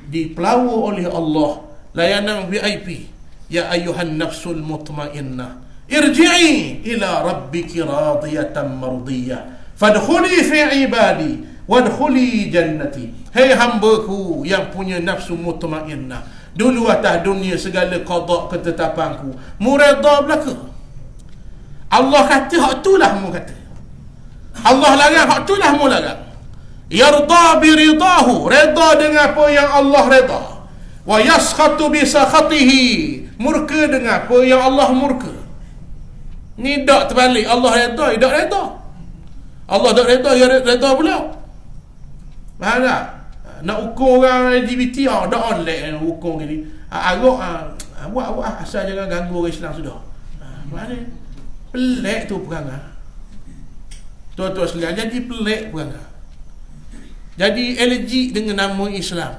[SPEAKER 1] dipelawa oleh Allah, layanan VIP. Ya ayyuhan nafsul mutmainnah, irji'i ila rabbiki radiyatan mardiyah, fadkhuli fi ibadi wadkhuli jannati. Hei hambaku yang punya nafsu mutmainnah, dulu atas dunia segala qada ketetapanku mu redha belaka. Allah kata hak itulah mu kata, Allah larang hak itulah mu larang. Yarda bi ridahu, redha dengan apa yang Allah redha, wa yaskhatu bi sakhatihi, murka dengan apa yang Allah murka. Ni dak terbalik, Allah redha, dak redha. Allah dak redha, ya redha pula. Faham tak? Nak ukur orang LGBT, dak online ukur gini. Agak buat asal jangan ganggu orang Islam sudah. Mana? Pelik tu perangai. Tuan-tuan sekalian, jadi pelik perangai. Jadi allergic dengan nama Islam.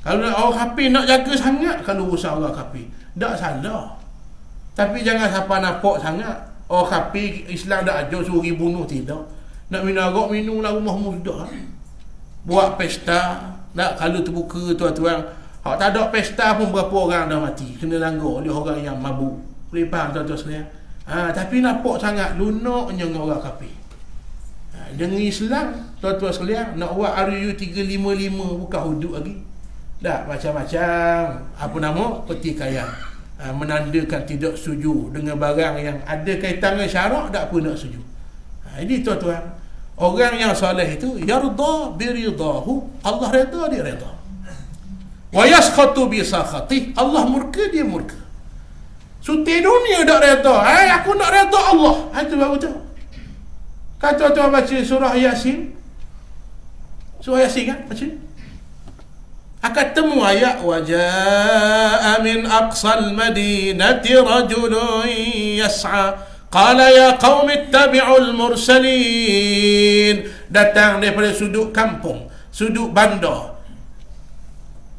[SPEAKER 1] Kalau orang kafir nak jaga sangat kalau urusan orang kafir, tak salah. Tapi jangan siapa nampak sangat. Orang kafir Islam dah ajar suruh bunuh, tidak. Nak minum arak, minumlah rumah mudah. Buat pesta, nak kalau terbuka tuan-tuan. Hak tak ada pesta pun berapa orang dah mati, kena langgar oleh orang yang mabuk. Boleh faham tuan-tuan sekalian? Tapi nampak sangat lunaknya dengan orang kafir. Dengan Islam, tuan-tuan sekalian, nak buat RU 355 bukan hudud lagi. Tak, macam-macam apa nama pertikaian, menandakan tidak setuju dengan barang yang ada kaitan dengan syarak, tak apa nak setuju. Jadi tuan-tuan, orang yang soleh itu yarda bi ridahu, Allah redha dia redha. Wa yaskhatu bi sakhati, Allah murka dia murka. Suti dunia tak redha, aku nak redha Allah. Itu baru tu. Kata tuan baca surah Yasin. Surah Yasin kan baca. Akan temu ayat wajaa min aqsal madinati rajulun yas'a qala ya qaumi ittabi'ul mursalin. Datang daripada sudut kampung, sudut bandar.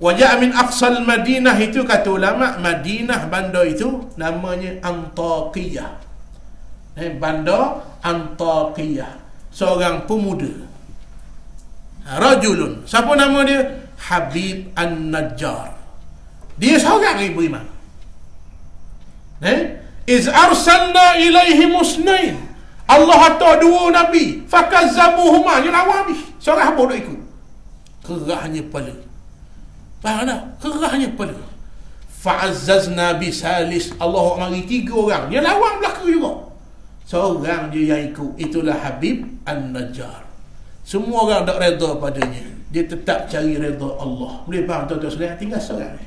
[SPEAKER 1] Wajaa min aqsal Madinah itu kata ulama, Madinah bandar itu namanya Antakiyah. Bandar Antakiyah, seorang pemuda. Rajulun, siapa nama dia? Habib An-Najjar. Dia seorang ibu iman. Iz arsalna ilaihi musnain, Allah hantar dua nabi, fakazzabuhuma, dia lawan habis. Seorang hamba duk ikut. Kerahnya kepala. Faham tak? Kerahnya kepala. Fa'azzazna bisalis, Allah mari tiga orang, dia lawan belaka juga. Seorang dia yang ikut, itulah Habib An-Najjar. Semua orang tak redha padanya, dia tetap cari redha Allah. Boleh faham tuan-tuan sekalian? Tinggal seorang ni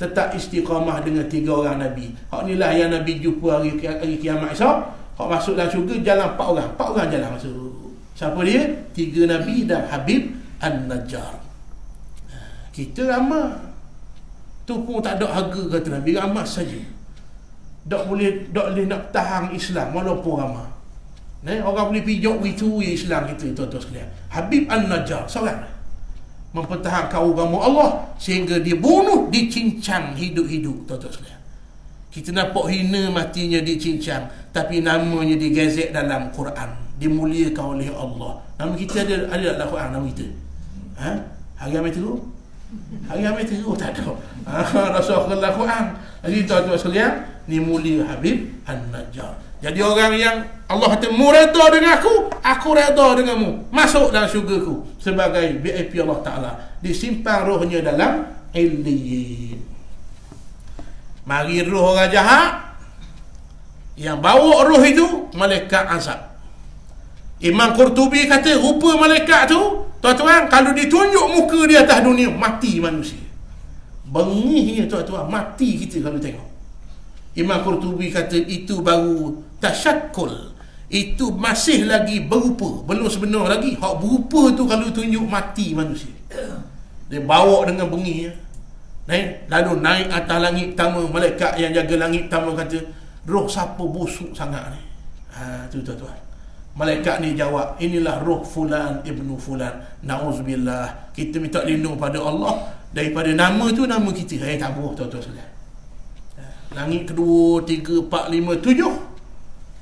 [SPEAKER 1] tetap istiqamah dengan tiga orang Nabi. Hak inilah yang Nabi jumpa hari kiamat esok. Hak masuk dalam syurga jalan 4 orang. 4 orang jalan masuk. Siapa dia? 3 Nabi dan Habib An-Najjar. Kita ramah tu pun tak ada harga kata Nabi, ramah saja. Tak boleh nak tahan Islam walaupun ramah. Orang boleh pijak begitu Islam kita, tuan-tuan sekalian. Habib An-Najjar seorang mempertahankan agama Allah sehingga dia bunuh, dicincang hidup-hidup, tuan-tuan sekalian. Kita nampak hina matinya dicincang, tapi namanya digazet dalam Quran, dimuliakan oleh Allah. Nama kita ada dalam Quran nama kita. Hari amat teruk? Hari amat teruk tak ada. Rasulullah Quran. Jadi tuan-tuan sekalian, ni mulia Habib An-Najjar. Jadi orang yang Allah kata mu redha dengan aku redha denganmu, masuk dalam syurgaku sebagai VIP Allah Ta'ala, disimpan rohnya dalam Illiyin. Mari roh orang jahat, yang bawa roh itu malaikat azab. Imam Qurtubi kata rupa malaikat tu, tuan-tuan, kalau ditunjuk muka di atas dunia, mati manusia. Bengihnya tuan-tuan, mati kita kalau tengok. Imam Qurtubi kata itu baru tasyakkul, itu masih lagi berupa, belum sebenar lagi. Hak berupa tu kalau tunjuk mati manusia, dia bawa dengan bengih, lalu naik atas langit pertama. Malaikat yang jaga langit pertama kata, roh siapa busuk sangat ni? Tu tuan-tuan, Malaikat ni jawab, inilah roh fulan ibnu fulan. Na'udzubillah. Kita minta lindung pada Allah daripada nama tu nama kita. Tak boleh tuan-tuan sekalian. Langit kedua, 3, 4, 5, 7.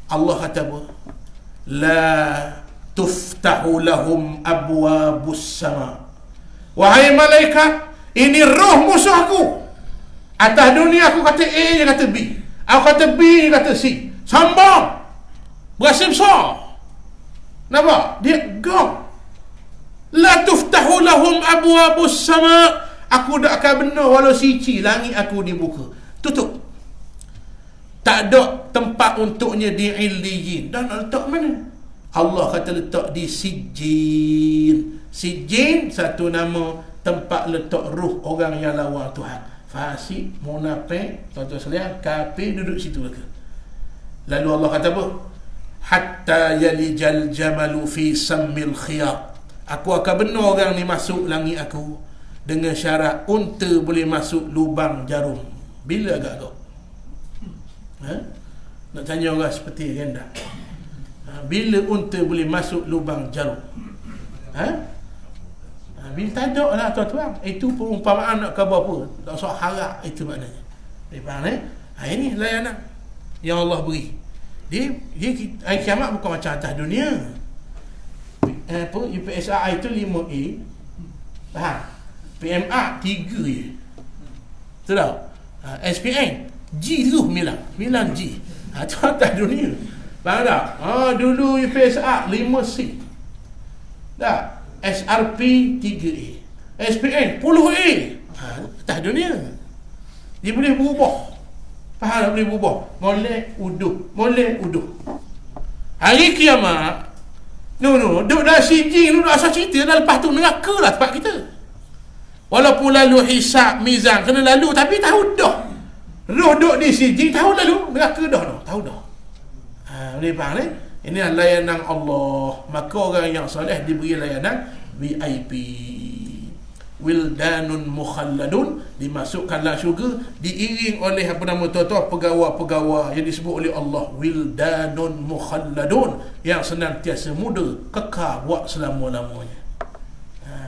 [SPEAKER 1] Allah kata apa? La tuftahu lahum abwabus sama. Wahai malaikat, ini roh musuh aku. Atas dunia aku kata A, dia kata B. Aku kata B, dia kata C. Sambang. Berasa besar. Nampak? Dia gong. La tuftahu lahum abwabus sama. Aku tak akan benar walau sici langit aku dibuka. Tutup. Tak ada tempat untuknya di Illiyin. Dan letak mana? Allah kata letak di Sijjin. Sijjin satu nama tempat letak ruh orang yang lawan Tuhan. Fasik, munafik, tuan-tuan sekalian, kafir duduk situ mereka. Lalu Allah kata apa? Hatta yalijal jamalu fi sammil khiyat. Aku akan benar orang ni masuk langit aku dengan syarat unta boleh masuk lubang jarum. Bila agak kau? Nak tanya orang seperti rendah. Bila unta boleh masuk lubang jarum? Bila tak ada lah tuan-tuan. Itu perumpamaan nak khabar apa? Tak usah harap itu maknanya. Dia faham ini layanan yang Allah beri. Dia hari kiamat bukan macam atas dunia. UPSR itu 5A. Faham? PMA 3 je. Betul tak? SPN G tu 9G. Itu atas dunia. Faham tak? Dulu UPSR 5C. Tak? SRP 3A. SPN 10A. Atas dunia. Dia boleh berubah. Faham tak boleh berubah? Molek uduh. Hari kiamat duduk dah sijing, duduk asal cerita dah, lepas tu neraka lah tempat kita. Walaupun lalu hisab mizan kena lalu, tapi tahu dah roh duduk di sijing, tahu lalu neraka dah tahu dah. Boleh faham ni? Ini adalah layanan Allah. Maka orang yang soleh diberi layanan VIP. Wildanun mukhalladun, dimasukkan dalam syurga diiring oleh apa nama tuan-tuan, pegawai-pegawai yang disebut oleh Allah. Wildanun mukhalladun, yang senantiasa muda, kekal buat selama-lamanya.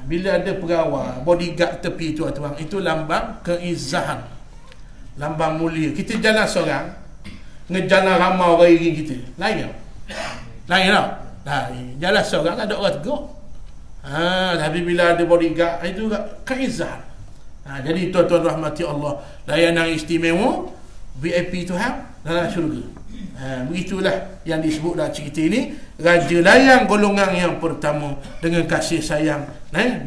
[SPEAKER 1] Bila ada pegawai bodyguard tepi tuan-tuan, itu lambang keizahan, lambang mulia. Kita jalan seorang, ngejalan ramai orang iring kita, lain tak? Jalan seorang tak ada orang tegur. Tapi bila ada bodyguard, itu keizahan. Jadi tuan-tuan rahmati Allah, layanan istimewa VIP Tuhan dalam syurga. Begitulah yang disebut dalam cerita ini. Raja layang golongan yang pertama dengan kasih sayang,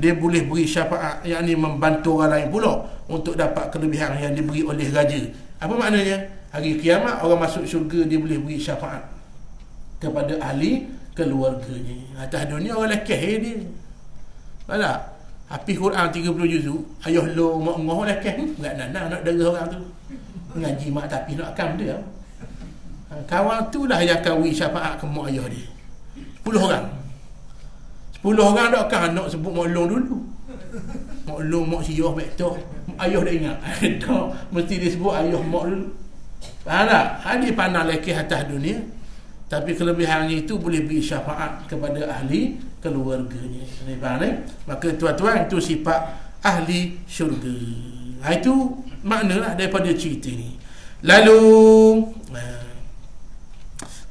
[SPEAKER 1] dia boleh beri syafaat, yakni membantu orang lain pula untuk dapat kelebihan yang diberi oleh raja. Apa maknanya? Hari kiamat orang masuk syurga, dia boleh beri syafaat kepada ahli keluarganya. Atas dunia orang lekeh dia. Baiklah, hafiz Quran 30 juzuk, ayah lo mak ngoh lekeh, enggak nak dengar orang tu. Ngaji mak tapi nak akam dia. Kawan tu lah yang kawi syafaat ke mak ayah dia. 10 orang. 10 orang tak kan nak sebut mak long dulu. Mak long, mak siyoh, mak tok. Ayah dah ingat. Tak, mesti dia sebut ayah mak dulu. Faham tak? Dia pandang lekeh atas dunia, tapi kelebihannya itu boleh beri syafaat kepada ahli keluarganya. Faham? Maka tuan-tuan, itu sifat ahli syurga. Itu maknalah daripada cerita ini. Lalu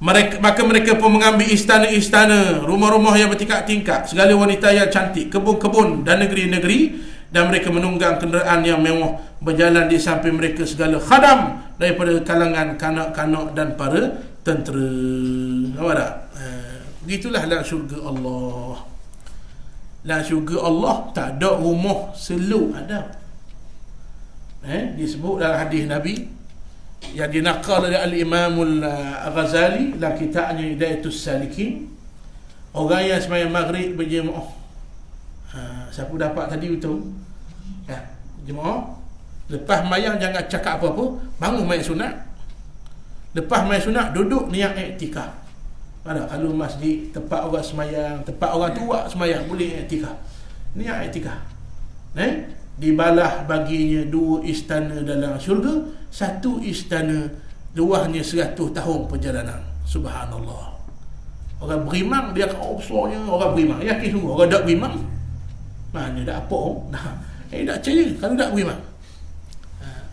[SPEAKER 1] mereka pun mengambil istana-istana, rumah-rumah yang bertingkat-tingkat, segala wanita yang cantik, kebun-kebun dan negeri-negeri, dan mereka menunggang kenderaan yang mewah, berjalan di samping mereka segala khadam daripada kalangan kanak-kanak dan para tentera. Nampak tak? Begitulah dalam syurga Allah. Dalam syurga Allah tak ada rumah seluk ada. Disebut dalam hadis Nabi yang dinaqal oleh Al-Imam Al-Ghazali dalam kitabnya Hidayatus Salikin. Orang yang sembahyang maghrib berjemaah, siapa dapat tadi betul jemaah, lepas mayang jangan cakap apa-apa, bangun mayang sunat, lepas mayang sunat duduk niat iktikaf. Mana kalau masjid tempat orang sembahyang, tempat orang tua sembahyang, boleh iktikaf, niat iktikaf. Dibalah baginya 2 istana dalam syurga, 1 istana luahnya 100 tahun perjalanan. Subhanallah. Orang berimang dia kau besarnya orang berimang. Yakin sungguh orang tak berimang. Mana dak apa? Nah, tak percaya kalau tak berimang.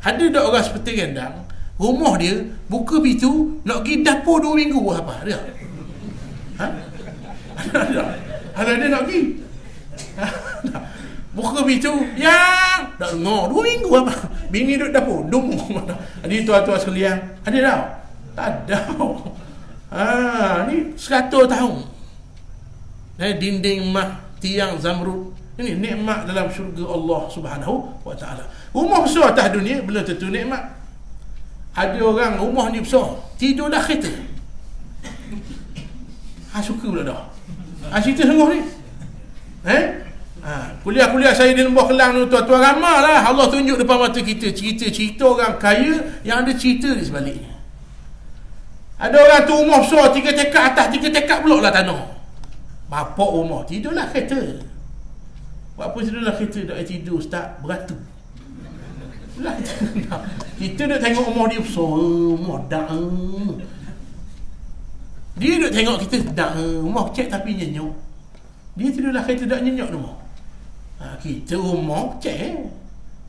[SPEAKER 1] Ada tak orang seperti Rendang, rumah dia buka pintu nak pergi dapur 2 minggu apa dia? Ada dia nak pergi. Buka pintu yang tak dengar 2 minggu apa? Bini duduk dapur, dung. Jadi tuan-tuan sekalian, ada tak? Tak ada. Ni 100 tahun. Dinding mah, tiang zamrud. Ini nikmat dalam syurga Allah Subhanahu wa taala. Rumah besar atas dunia belum tentu nikmat. Ada orang rumah ni besar, tidurlah kereta. Suka pula dah. Cerita sungguh ni. Kuliah-kuliah saya di Lembah Kelang tu, tuan-tuan ramailah Allah tunjuk depan mata kita cerita-cerita orang kaya yang ada cerita di sebaliknya. Ada orang tu rumah besar 3 tekak atas 3 tekak pulak lah tanah. Bapak rumah tidurlah kereta. Buat apa tidurlah kereta? Tak tidur ustaz, beratu. Kita duk tengok rumah dia besar, modak. Dia duk tengok kita dak rumah kecil tapi nyenyok. Dia tidurlah kereta tak nyenyok rumah. Kita rumah kecil.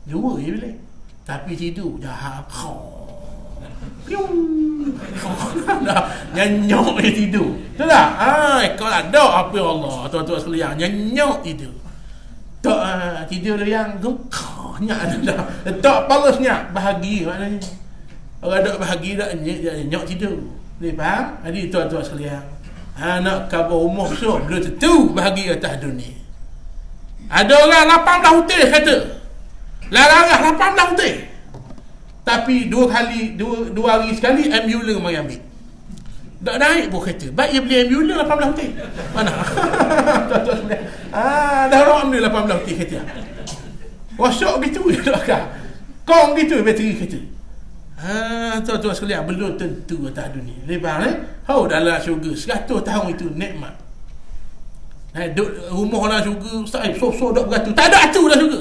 [SPEAKER 1] Dua je bilik. Tapi tidur jahat. Nyenyok dia tidur. Betul tak? Kau ada apa ya Allah, tuan-tuan sekalian, nyenyok tidur. Tak tidur yang nyak dah. Tak palasnya bahagia maknanya. Orang tak bahagia tak nyak tidur. Boleh faham? Jadi tuan-tuan sekalian, nak kabar rumah besar belum tentu bahagia atas dunia. Ada orang 18 hotel kata. Larang 18 hotel. Tapi 2 hari sekali ambulans mari ambil. Tak naik pun kereta. Baik dia beli ambulans 18 hotel. Mana? Tuan-tuan sekalian. Dah orang ambil 18 hotel kereta. Wasok gitu je tak. Kong gitu bateri kereta. Tuan-tuan sekalian, belum tentu atas dunia. Lepas ni, dalam syurga 100 tahun itu nikmat. Rumah dalam syurga, ustaz, so-so dak beratur. Tak ada atu dalam syurga.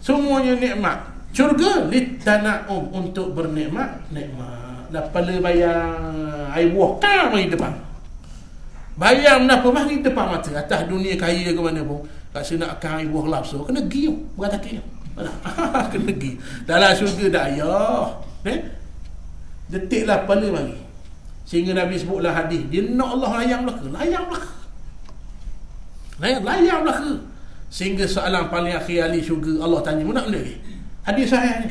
[SPEAKER 1] Semuanya nikmat. Syurga litana'um, untuk bernikmat, nikmat. Dapala bayang air buah kan mari depan. Bayang kenapa mari depan mata. Atas dunia kaya ke mana pun, rasa nak akan air buah lapso, kena pergi beratakir. Kena pergi. Dalam syurga dah ayah. Detiklah kepala mari. Sehingga Nabi sebutlah hadis, dia nak Allah layang belaka. Layang belaka. Sehingga soalan paling akhir ahli syurga, Allah tanya, "Mu nak benda ni?" Hadis sahih ni.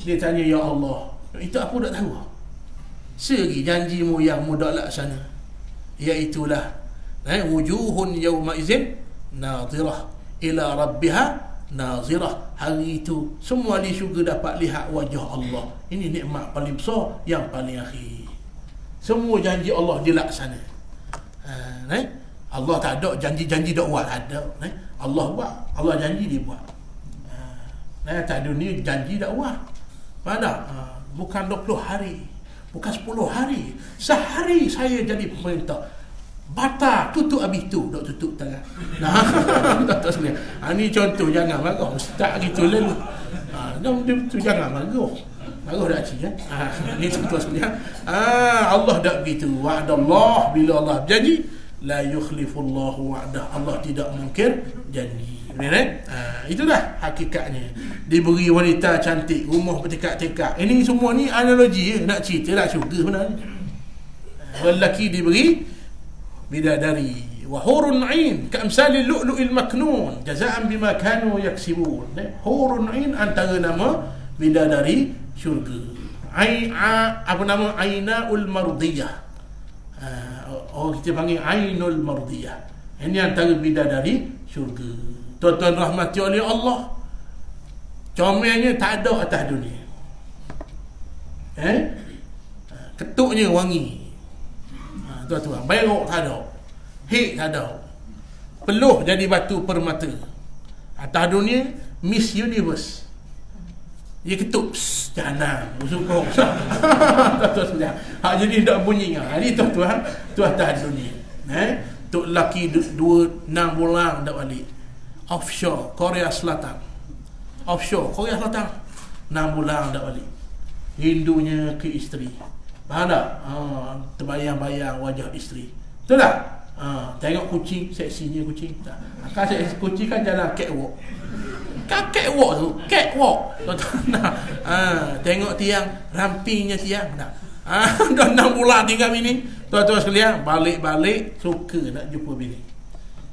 [SPEAKER 1] Dia tanya, "Ya Allah, itu apa tak tahu? Segi janjimu yang mu tak laksana, iaitulah wujuhun yawma izin nadhirah ila rabbiha nazirah." Hari itu semua di syurga dapat lihat wajah Allah. Ini nikmat paling besar yang paling akhir. Semua janji Allah dilaksana. Allah tak ada janji-janji tak buat, ada. Allah buat, Allah janji dia buat. Tak dunia janji tak buat. Mana? Bukan 20 hari, bukan 10 hari, sehari saya jadi pemerintah. Bata tutup habis tu, dok tutup tangan. Tak sekalian. Ni contoh, jangan marah ustaz gitu lalu. Tu jangan marah. Marah dak cik ni contoh sekalian. Allah dak begitu. Wa'dallah, bila Allah berjanji, la yukhlifullahu wa'dah. Allah tidak mungkir janji. Itulah hakikatnya. Diberi wanita cantik, rumah bertekak-tekak. Ini semua ni analogi nak cerita lah syurga sebenarnya. Lelaki diberi bidadari, wa hurun 'ain ka'amsalil lu'lu'il maknun jazaan bima kanu yaksibun. Hurun 'ain antara nama bidadari syurga. Apa nama? Ainaul mardiyah. Kita panggil ainul mardiyah. Ini antara bidadari syurga. Tuan-tuan rahmati oleh Allah, comelnya tak ada atas dunia. Ketuknya wangi. Tuan-tuan, berok tak ada, hik tak ada, peluh jadi batu permata. Atas dunia Miss Universe, dia ketuk jangan usukong. Tuan-tuan sekalian, jadi tak bunyi. Ini tuan-tuan, tu atas dunia. Tok lelaki 6 bulan tak balik. Offshore Korea Selatan, 6 bulan tak balik. Rindunya ke isteri. Faham tak? Terbayang-bayang wajah isteri. Betul tak? Tengok kucing, seksinya kucing. Kan seksi kucing kan jalan catwalk. Kan catwalk tu, catwalk. Tengok tiang, rampingnya tiang. Dah 6 bulan tinggal bini. Tuan-tuan sekalian, balik-balik suka nak jumpa bini.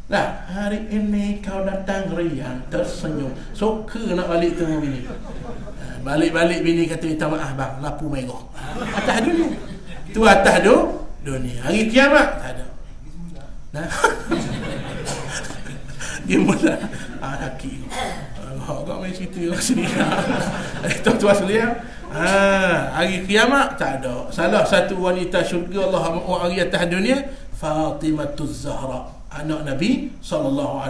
[SPEAKER 1] Lah, hari ini kau datang riang tersenyum. Suka nak balik temu bini. Balik-balik bini kata, minta maaf bang, lapu merah. Atas dunia. Tu atas dunia. Hari kiamat tak ada. Dia mula laki. Kau main cerita orang sini. Tuan-tuan sekalian, hari kiamat tak ada. Salah satu wanita syurga Allah hari atas dunia, Fatimatuz Zahra, anak Nabi SAW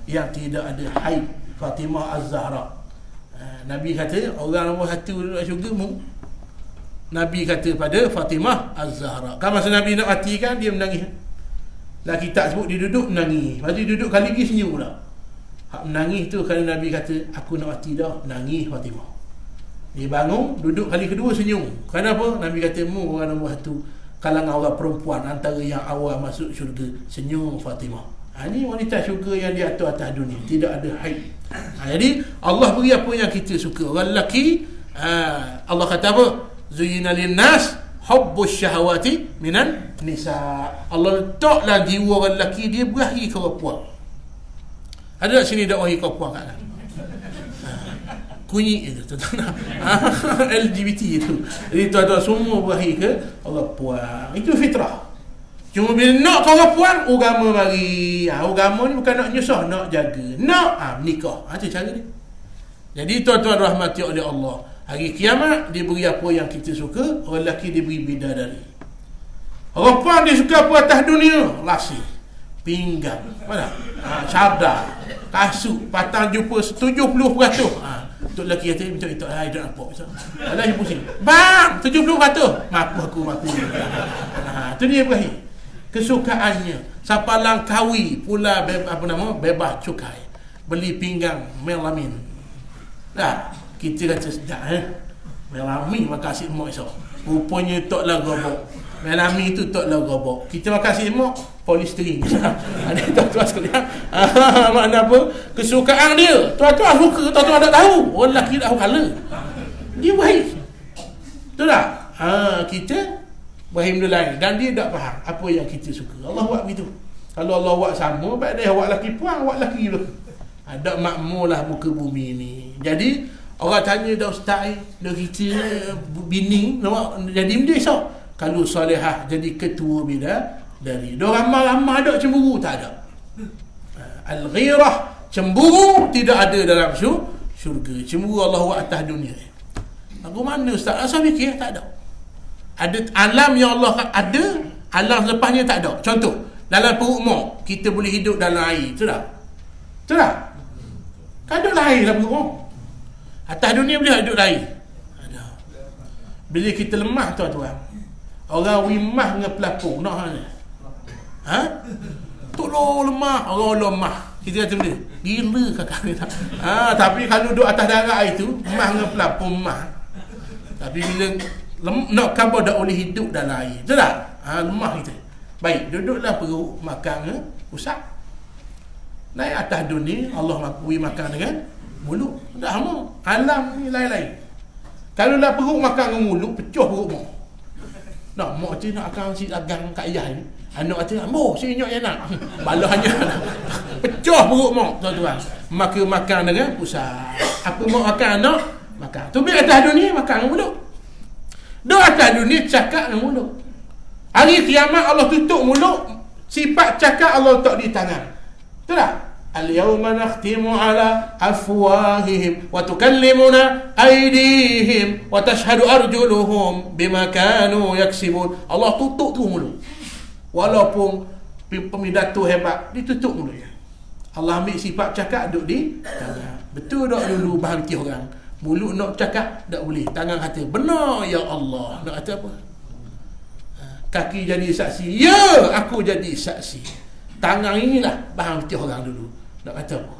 [SPEAKER 1] yang tidak ada haid. Fatimah Az-Zahra. Nabi kata orang nombor 1 duduk syurga mu. Nabi kata pada Fatimah Az-Zahra. Kan masa Nabi nak mati kan, dia menangis. Laki tak sebut dia duduk menangis. Lepas tu duduk kali lagi senyum pula. Hak menangis tu kerana Nabi kata aku nak mati dah, menangis Fatimah. Dia bangun, duduk kali kedua senyum. Kenapa? Nabi kata mu orang nombor 1 kalangan orang perempuan antara yang awal masuk syurga. Senyum Fatimah. Ini wanita syurga yang di atas dunia, tidak ada haid. Jadi Allah beri apa yang kita suka. Orang lelaki, Allah kata apa? Zuyyina lin-nas hubbus syahawati minan nisa. Allah letaklah jiwa orang lelaki dia berahi ke perempuan. Ada tak sini dakwahi ke perempuan kat? Kunyit itu tuan-tuan. LGBT itu. Jadi tuan-tuan semua berahi ke orang perempuan. Itu fitrah. Cuma bila nak kau orang puan, agama mari. Agama ni bukan nak nyusah, nak jaga. Nak menikah. Itu cara dia. Jadi tuan-tuan rahmati oleh Allah, hari kiamat dia beri apa yang kita suka. Orang lelaki dia beri bidadari. Orang puan dia suka apa atas dunia? Lasi, pinggang, mana? Cadar, kasut, patang jumpa 70%. Untuk lelaki kata minta itu dia tak nampak. Alah dia pusing. Bang, 70%. Maku. Tu dia berakhir. Kesukaannya siapa langkawi pula bebas cukai, beli pinggang melamin. Dah kita kata sedap melamin makasih mak esok. Rupanya taklah gobok. Melamin tu taklah gobok. Kita makasih mak polisterin. Ada tuan-tuan sekalian. Makna apa? Kesukaan dia. Tuan-tuan suka, tuan-tuan tak tahu. Orang lelaki tak tahu color. Dia baik. Betul tak? Kita Ibrahim dia lain dan dia tak faham apa yang kita suka. Allah buat begitu. Kalau Allah buat sama, baik dia awak lelaki puan, awak lelaki dulu. Tak makmurlah muka bumi ni. Jadi orang tanya dah ustaz, dah kita bini nak jadi dia esok. Kalau solehah jadi ketua bidadari. Dia ramai-ramai ada cemburu tak ada. Al-ghirah, cemburu tidak ada dalam syurga. Cemburu Allah buat atas dunia. Aku mana ustaz? Asal fikir tak ada. Ada alam yang Allah ada, alam selepasnya tak ada. Contoh, dalam perut mak kita boleh hidup dalam air, betul tak? Betul tak? Kan ada air dalam perut mak. Atas dunia boleh hidup dalam air. Ada. Bila kita lemah tuan-tuan, orang wimah dengan pelapung nak mana? Tolong lemah, orang lemah. Kita kata benda gila kakak ni tak. Tapi kalau duduk atas darat air tu, lemah dengan pelapung lemah. Tapi bila nak khabar tak boleh hidup dalam air, betul tak? Lemah kita. Baik, duduklah perut makan usap. Naik atas dunia Allah beri makan dengan mulut. Dah sama. Alam ni lain-lain. Kalau dah perut makan dengan mulut, pecah perut mak. Nak mak tu nak akan si agang kat ayah ni. Anak kata, "Ambo, saya nyok nak." Balahnya pecah perut mak, tuan-tuan. Maka makan dengan usap. Apa mak makan anak? Makan. Tu biar atas dunia makan dengan mulut. Doa atas dunia cakap dengan mulut. Hari kiamat Allah tutup mulut. Sifat cakap Allah letak di tangan. Betul tak? Al-yawma nakhtimu ala afwahihim wa tukallimuna aydihim wa tashhadu arjuluhum bima kanu yaksibun. Allah tutup tu mulut. Walaupun pemidato hebat, ditutup mulutnya. Allah ambil sifat cakap duduk di tangan. Betul tak dulu berhenti orang? Mulut nak cakap tak boleh, tangan kata benar ya Allah. Nak kata apa? Kaki jadi saksi, ya aku jadi saksi. Tangan inilah bahan hati orang dulu. Nak kata apa?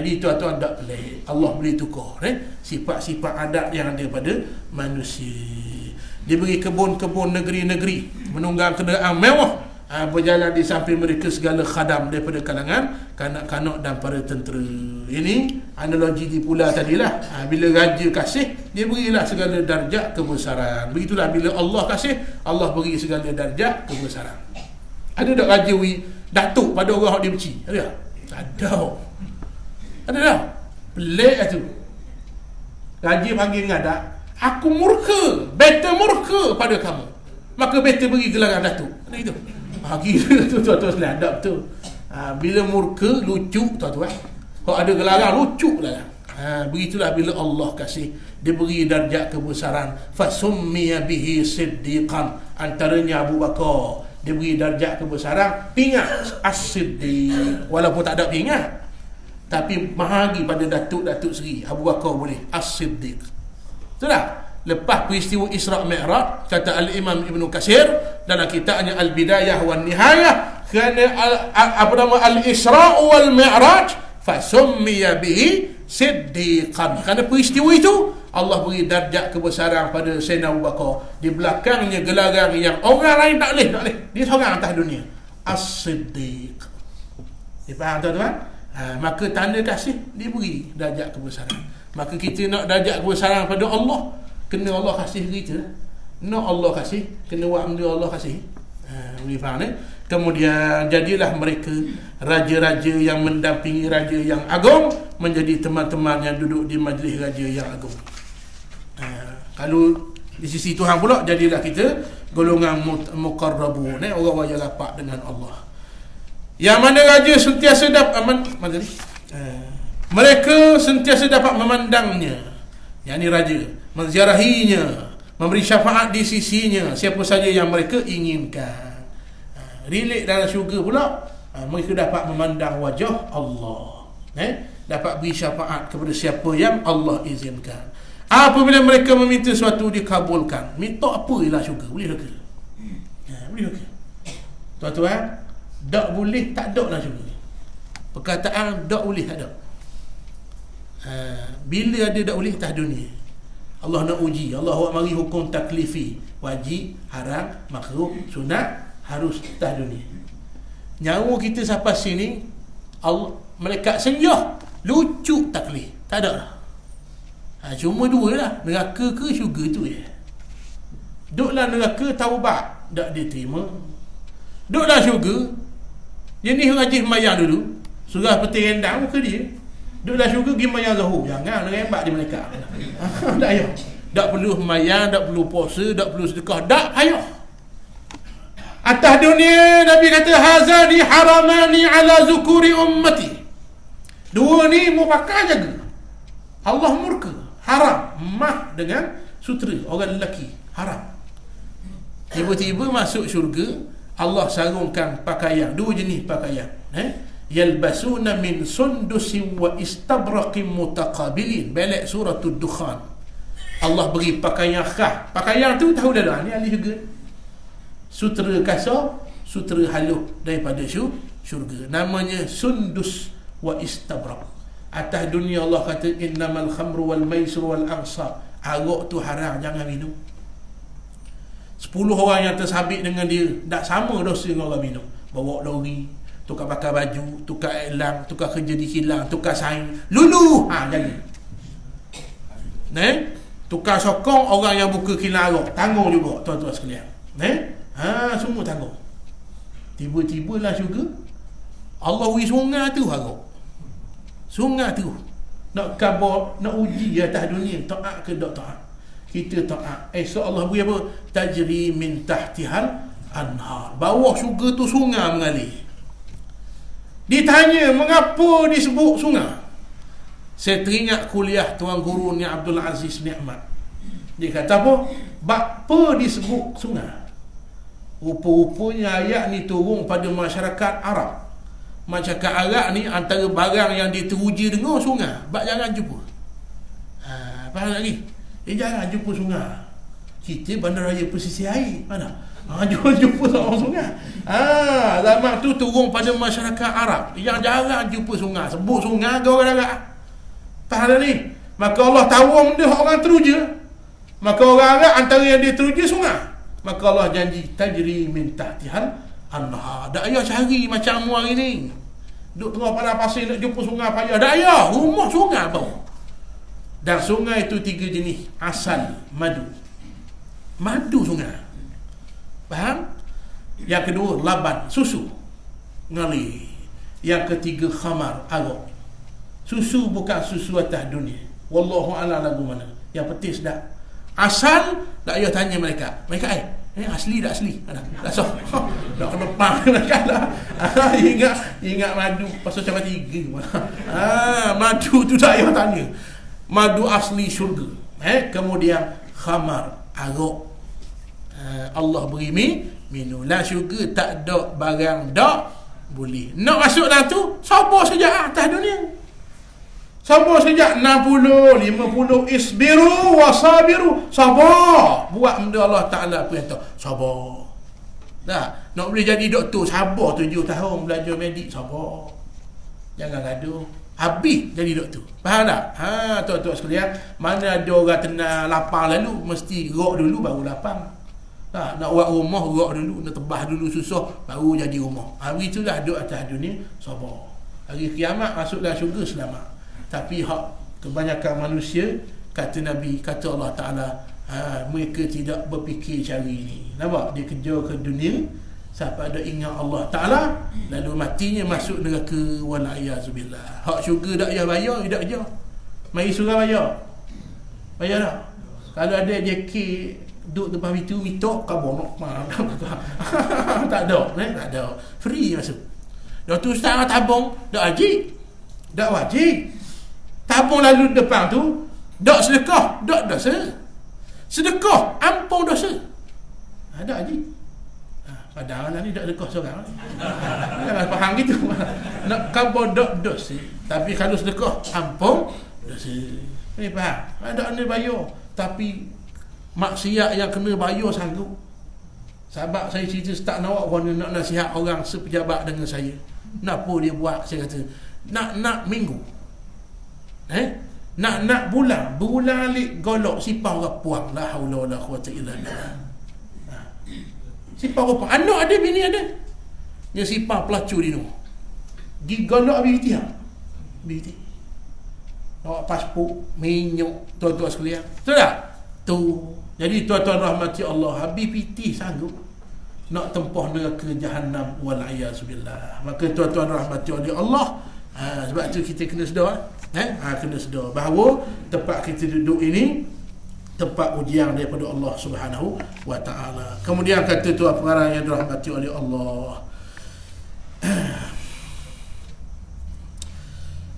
[SPEAKER 1] Jadi tuan-tuan tak pelik. Allah boleh tukar sifat-sifat adat yang ada pada manusia. diberi kebun-kebun negeri-negeri, menunggang kenderaan mewah, berjalan di samping mereka segala khadam daripada kalangan kanak-kanak dan para tentera. Ini analogi di pula tadilah. Bila raja kasih, dia berilah segala darjat kebesaran. Begitulah bila Allah kasih, Allah beri segala darjat kebesaran. Ada tak raja datuk pada orang yang dia benci? Ada? Ada. Ada tak? Pelik lah tu. Raja panggil ngadak, aku murka, beta murka pada kamu, maka beta beri gelaran datuk. Ada itu. Gila tu tuan-tuan sekalian, adab tu. Bila murka, lucu tuan-tuan. Kalau ada gelaran, lucu lah. Begitulah bila Allah kasih, dia beri darjat kebesaran. Fasummiya bihi siddiqan, antaranya Abu Bakar, dia beri darjat kebesaran. Pingat as-siddiq, walaupun tak ada pingat, tapi bahagi pada datuk-datuk seri. Abu Bakar boleh as-siddiq. Betul tak? Lepas peristiwa Isra' Mi'raj, kata Al-Imam Ibn Katsir dalam kitabnya Al-Bidayah wan Nihayah, kerana Al-Isra' wal Mi'raj fasummiya bihi siddiqan, kerana peristiwa itu Allah beri darjat kebesaran pada Sayyidina Abu Bakar. Di belakangnya gelaran yang orang lain tak boleh. Dia seorang atas dunia, As-Siddiq. Faham tuan-tuan? Maka tanda kasih diberi darjat kebesaran. Maka kita nak darjat kebesaran pada Allah, kena Allah kasih kita. Nak Allah kasih, kena buat benda Allah kasih. Boleh faham ni? Kemudian jadilah mereka raja-raja yang mendampingi raja yang agung, menjadi teman-teman yang duduk di majlis raja yang agung. Kalau di sisi Tuhan pula, jadilah kita golongan muqarrabun, orang-orang yang rapat dengan Allah. Yang mana raja sentiasa dapat mereka sentiasa dapat memandangnya, yakni raja, menziarahinya, memberi syafaat di sisinya siapa saja yang mereka inginkan. Relate dalam syurga pula, mereka dapat memandang wajah Allah, dapat beri syafaat kepada siapa yang Allah izinkan. Apabila mereka meminta sesuatu dikabulkan. Minta apa ialah syurga? Boleh ke? Boleh ke? Tuan-tuan, tak boleh, tak ada lah syurga. Perkataan tak boleh, tak ada. Bila ada tak boleh, tak dunia. Allah nak uji. Allah mari hukum taklifi, wajib, haram, makruh, sunat, harus tak dunia. Nyawa kita sampai sini, Allah, malaikat senjah, lucu taklif, tak ada lah. Cuma dua lah, neraka ke syurga tu je. Duduklah neraka, taubat tak diterima. Duduklah syurga, jenis rajin mayang dulu, surah peti rendang muka dia. Duduklah syurga, pergi mayang Zuhur. Jangan rembat di malaikat. Tak payah. Tak perlu mayang, tak perlu puasa, tak perlu sedekah, tak payah. Atas dunia, Nabi kata, hazani haramani ala zukuri ummati. Dua ni mufakkar jaga. Allah murka, haram, mah dengan sutera, orang lelaki, haram. Tiba-tiba masuk syurga, Allah sarungkan pakaian, dua jenis pakaian, yalbasuna min sundusin wa istabraqin mutaqabilin. Balik suratul Dukhan, Allah beri pakaian khas. Pakaian tu tahu dah ni ahli syurga. Sutera kasar, sutera halus daripada syurga, namanya sundus wa istabraq. Atas dunia Allah kata, innamal khamru wal maisir wal ansab, arak tu haram, jangan minum. 10 orang yang tersabit dengan dia, tak sama dosa dengan orang minum. Bawa lori, tukar pakai baju, tukar elang, tukar kerja di kilang, tukar saing, lulu, jadi tukar sokong orang yang buka kilang arak, tanggung juga tuan-tuan sekalian. Semua tanggung. Tiba-tiba lah syurga, Allah beri sungai tu arak. Sungai tu nak khabar, nak uji atas dunia, taat ke tak taat. Kita taat, esok Allah beri apa? Tajri min tahtihal anhar, bawah syurga tu sungai mengalir. Ditanya mengapa disebut sungai. Saya teringat kuliah Tuan Guru ni Abdul Aziz Ni'mat. Dia kata apa? Bapa disebut sungai. Rupa-rupanya ayat ni turun pada masyarakat Arab. Masyarakat Arab ni antara barang yang diteruji dengar sungai. Bak jangan jumpa. Faham lagi? Jangan jumpa sungai. Kita bandaraya pesisir air. Mana? Jumpa seorang sungai. Zaman tu turun pada masyarakat Arab yang jarang jumpa sungai. Sebut sungai ke orang Arab. Faham ni? Maka Allah tahu benda orang teruja. Maka orang Arab antara yang dia teruja sungai. Maka Allah janji tajri min tahtihal anhar. Tak payah cari macam mu hari ni. Duduk tengah padang pasir nak jumpa sungai payah. Tak payah, rumah sungai bawah. Dan sungai itu 3 jenis. Asal, madu. Madu sungai. Faham? Yang kedua, laban, susu. Ngali. Yang ketiga, khamar, arak. Susu bukan susu atas dunia. Wallahu a'lam lagu mana. Yang penting sedap. Asal, tak payah tanya mereka. Mereka asli tak asli? Tak sah. Tak kena pang mereka lah. Ingat madu pasal cabang 3. Madu tu tak payah tanya. Madu asli syurga. Kemudian khamar, arak. Allah beri minum. Lah syurga tak ada barang tak boleh. Nak masuk dalam tu, sabar sejak atas dunia. Sabar sejak 60, 50. Isbiru wasabiru. Sabar. Buat benda Allah Ta'ala perintah. Sabar. Tak? Nak boleh jadi doktor, sabar 7 tahun belajar medik. Sabar. Jangan gaduh. Habis jadi doktor. Faham tak? Tuan-tuan sekalian, mana ada orang tenang lapang lalu, mesti gerak dulu baru lapang. Nak buat rumah, gerak dulu. Nak tebah dulu susah, baru jadi rumah. Hari itulah duduk atas dunia, sabar. Hari kiamat masuk dalam syurga, selamat. Tapi kebanyakan manusia, kata Nabi, kata Allah Ta'ala, mereka tidak berfikir cari ini. Nampak? Dia kejar ke dunia sampai ada ingat Allah Ta'ala, lalu matinya masuk neraka. Wala'iyyazubillah. Hak syurga tak payah bayar, tak kerja. Mari surah bayar. Bayar tak? Kalau ada JK duduk depan pintu, mitok kabur nak tak ada, tak ada. Free masuk. Dah tu ustaz tabung, tak wajib. Tak wajib. Tabung lalu depan tu, tak sedekah, tak dosa. Sedekah, ampun dosa. Ada wajib. Padahal ni tak sedekah seorang. Jangan faham gitu. Nak kabur tak dosa. Tapi kalau sedekah, ampun dosa. Ni faham? Ada ni bayar. Tapi maksiat yang kena bayar sanggup. Sebab saya cerita start nak nak nasihat orang sepejabat dengan saya. Kenapa dia buat? Saya kata nak minggu. Nak bulan. Bulan alik golok sipang orang puang. La haula wala quwata illa billah. Sipang orang puang. Anak ada, bini ada. Dia sipang pelacur di rumah. Gi golok habis BT. BT. Bawa pasport, minyak, tuan-tuan sekalian. Betul tak? Tu. Jadi tuan-tuan rahmati Allah, habis PT sanggup nak tempah neraka jahannam wal'iyyazubillah. Maka tuan-tuan rahmati oleh Allah, sebab tu kita kena sedar, kena sedar bahawa tempat kita duduk ini tempat ujian daripada Allah Subhanahu wa taala. Kemudian kata tuan pengarang yang dirahmati oleh Allah,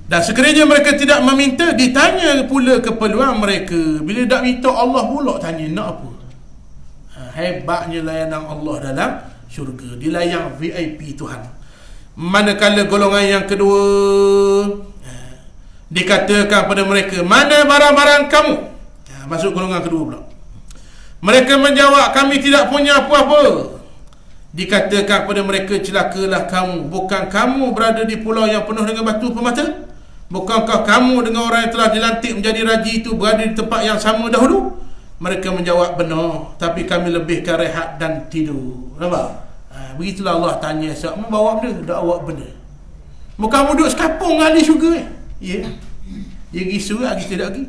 [SPEAKER 1] dan sekiranya mereka tidak meminta, ditanya pula keperluan mereka. Bila tak minta, Allah pula tanya nak apa. Hebatnya layanan Allah dalam syurga. Dilayang VIP Tuhan. Manakala golongan yang kedua, dikatakan pada mereka, mana barang-barang kamu? Masuk golongan kedua pula. Mereka menjawab, kami tidak punya apa-apa. Dikatakan pada mereka, celakalah kamu. Bukan kamu berada di pulau yang penuh dengan batu permata? Bukankah kamu dengan orang yang telah dilantik menjadi raja itu berada di tempat yang sama dahulu? Mereka menjawab, benar, tapi kami lebihkan rehat dan tidur. Nampak? Begitulah Allah tanya, siapa membawa benda? Tak bawa benda. Bukan duduk sekapung ahli syurga. Ya. Dia pergi surah, kita tak pergi.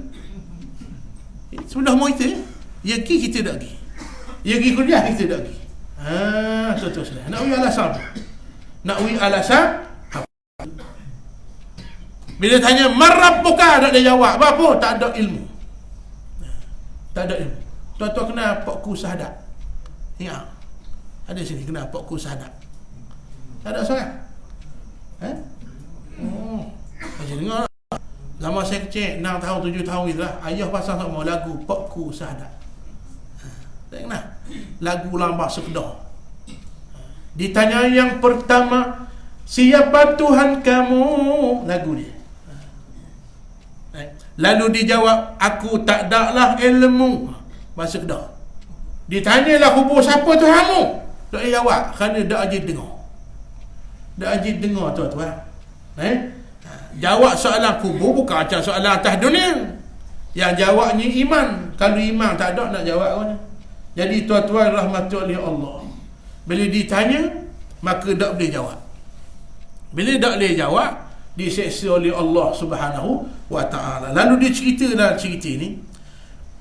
[SPEAKER 1] Sebelah mau kita, dia pergi, kita tak pergi. Dia pergi kuliah, kita tak pergi. Tuan-tuan sekalian. Nak beri alasan apa? Nak beri alasan apa? Bila tanya, marabbuka, tak ada jawab. Apa? Tak ada ilmu. Tak ada ilmu. Tuan-tuan kenal pokku sahadat? Ya. Ada sini kenal pokku sahadat? Tak ada soalan? Macam dengar. Zaman saya kecil, 6 tahun, 7 tahun gitu lah. Ayah pasang sama lagu pokku sahadat. Tak kenal? Lagu lambah sekedah. Ditanya yang pertama, siapa Tuhan kamu? Lagu dia. Lalu dijawab, aku tak ada lah ilmu. Bahasa Kedah. Ditanyalah kubur, siapa Tuhanmu? Tak jawab, kerana tak ajib dengar. Tak ajib dengar tuan-tuan. Jawab soalan kubur bukan macam soalan atas dunia. Yang jawabnya iman. Kalau iman tak ada nak jawab mana. Jadi tuan-tuan rahmati oleh Allah, bila ditanya maka tak boleh jawab. Bila tak boleh jawab, diseksa oleh Allah Subhanahu wa ta'ala. Lalu dia cerita dalam cerita ni,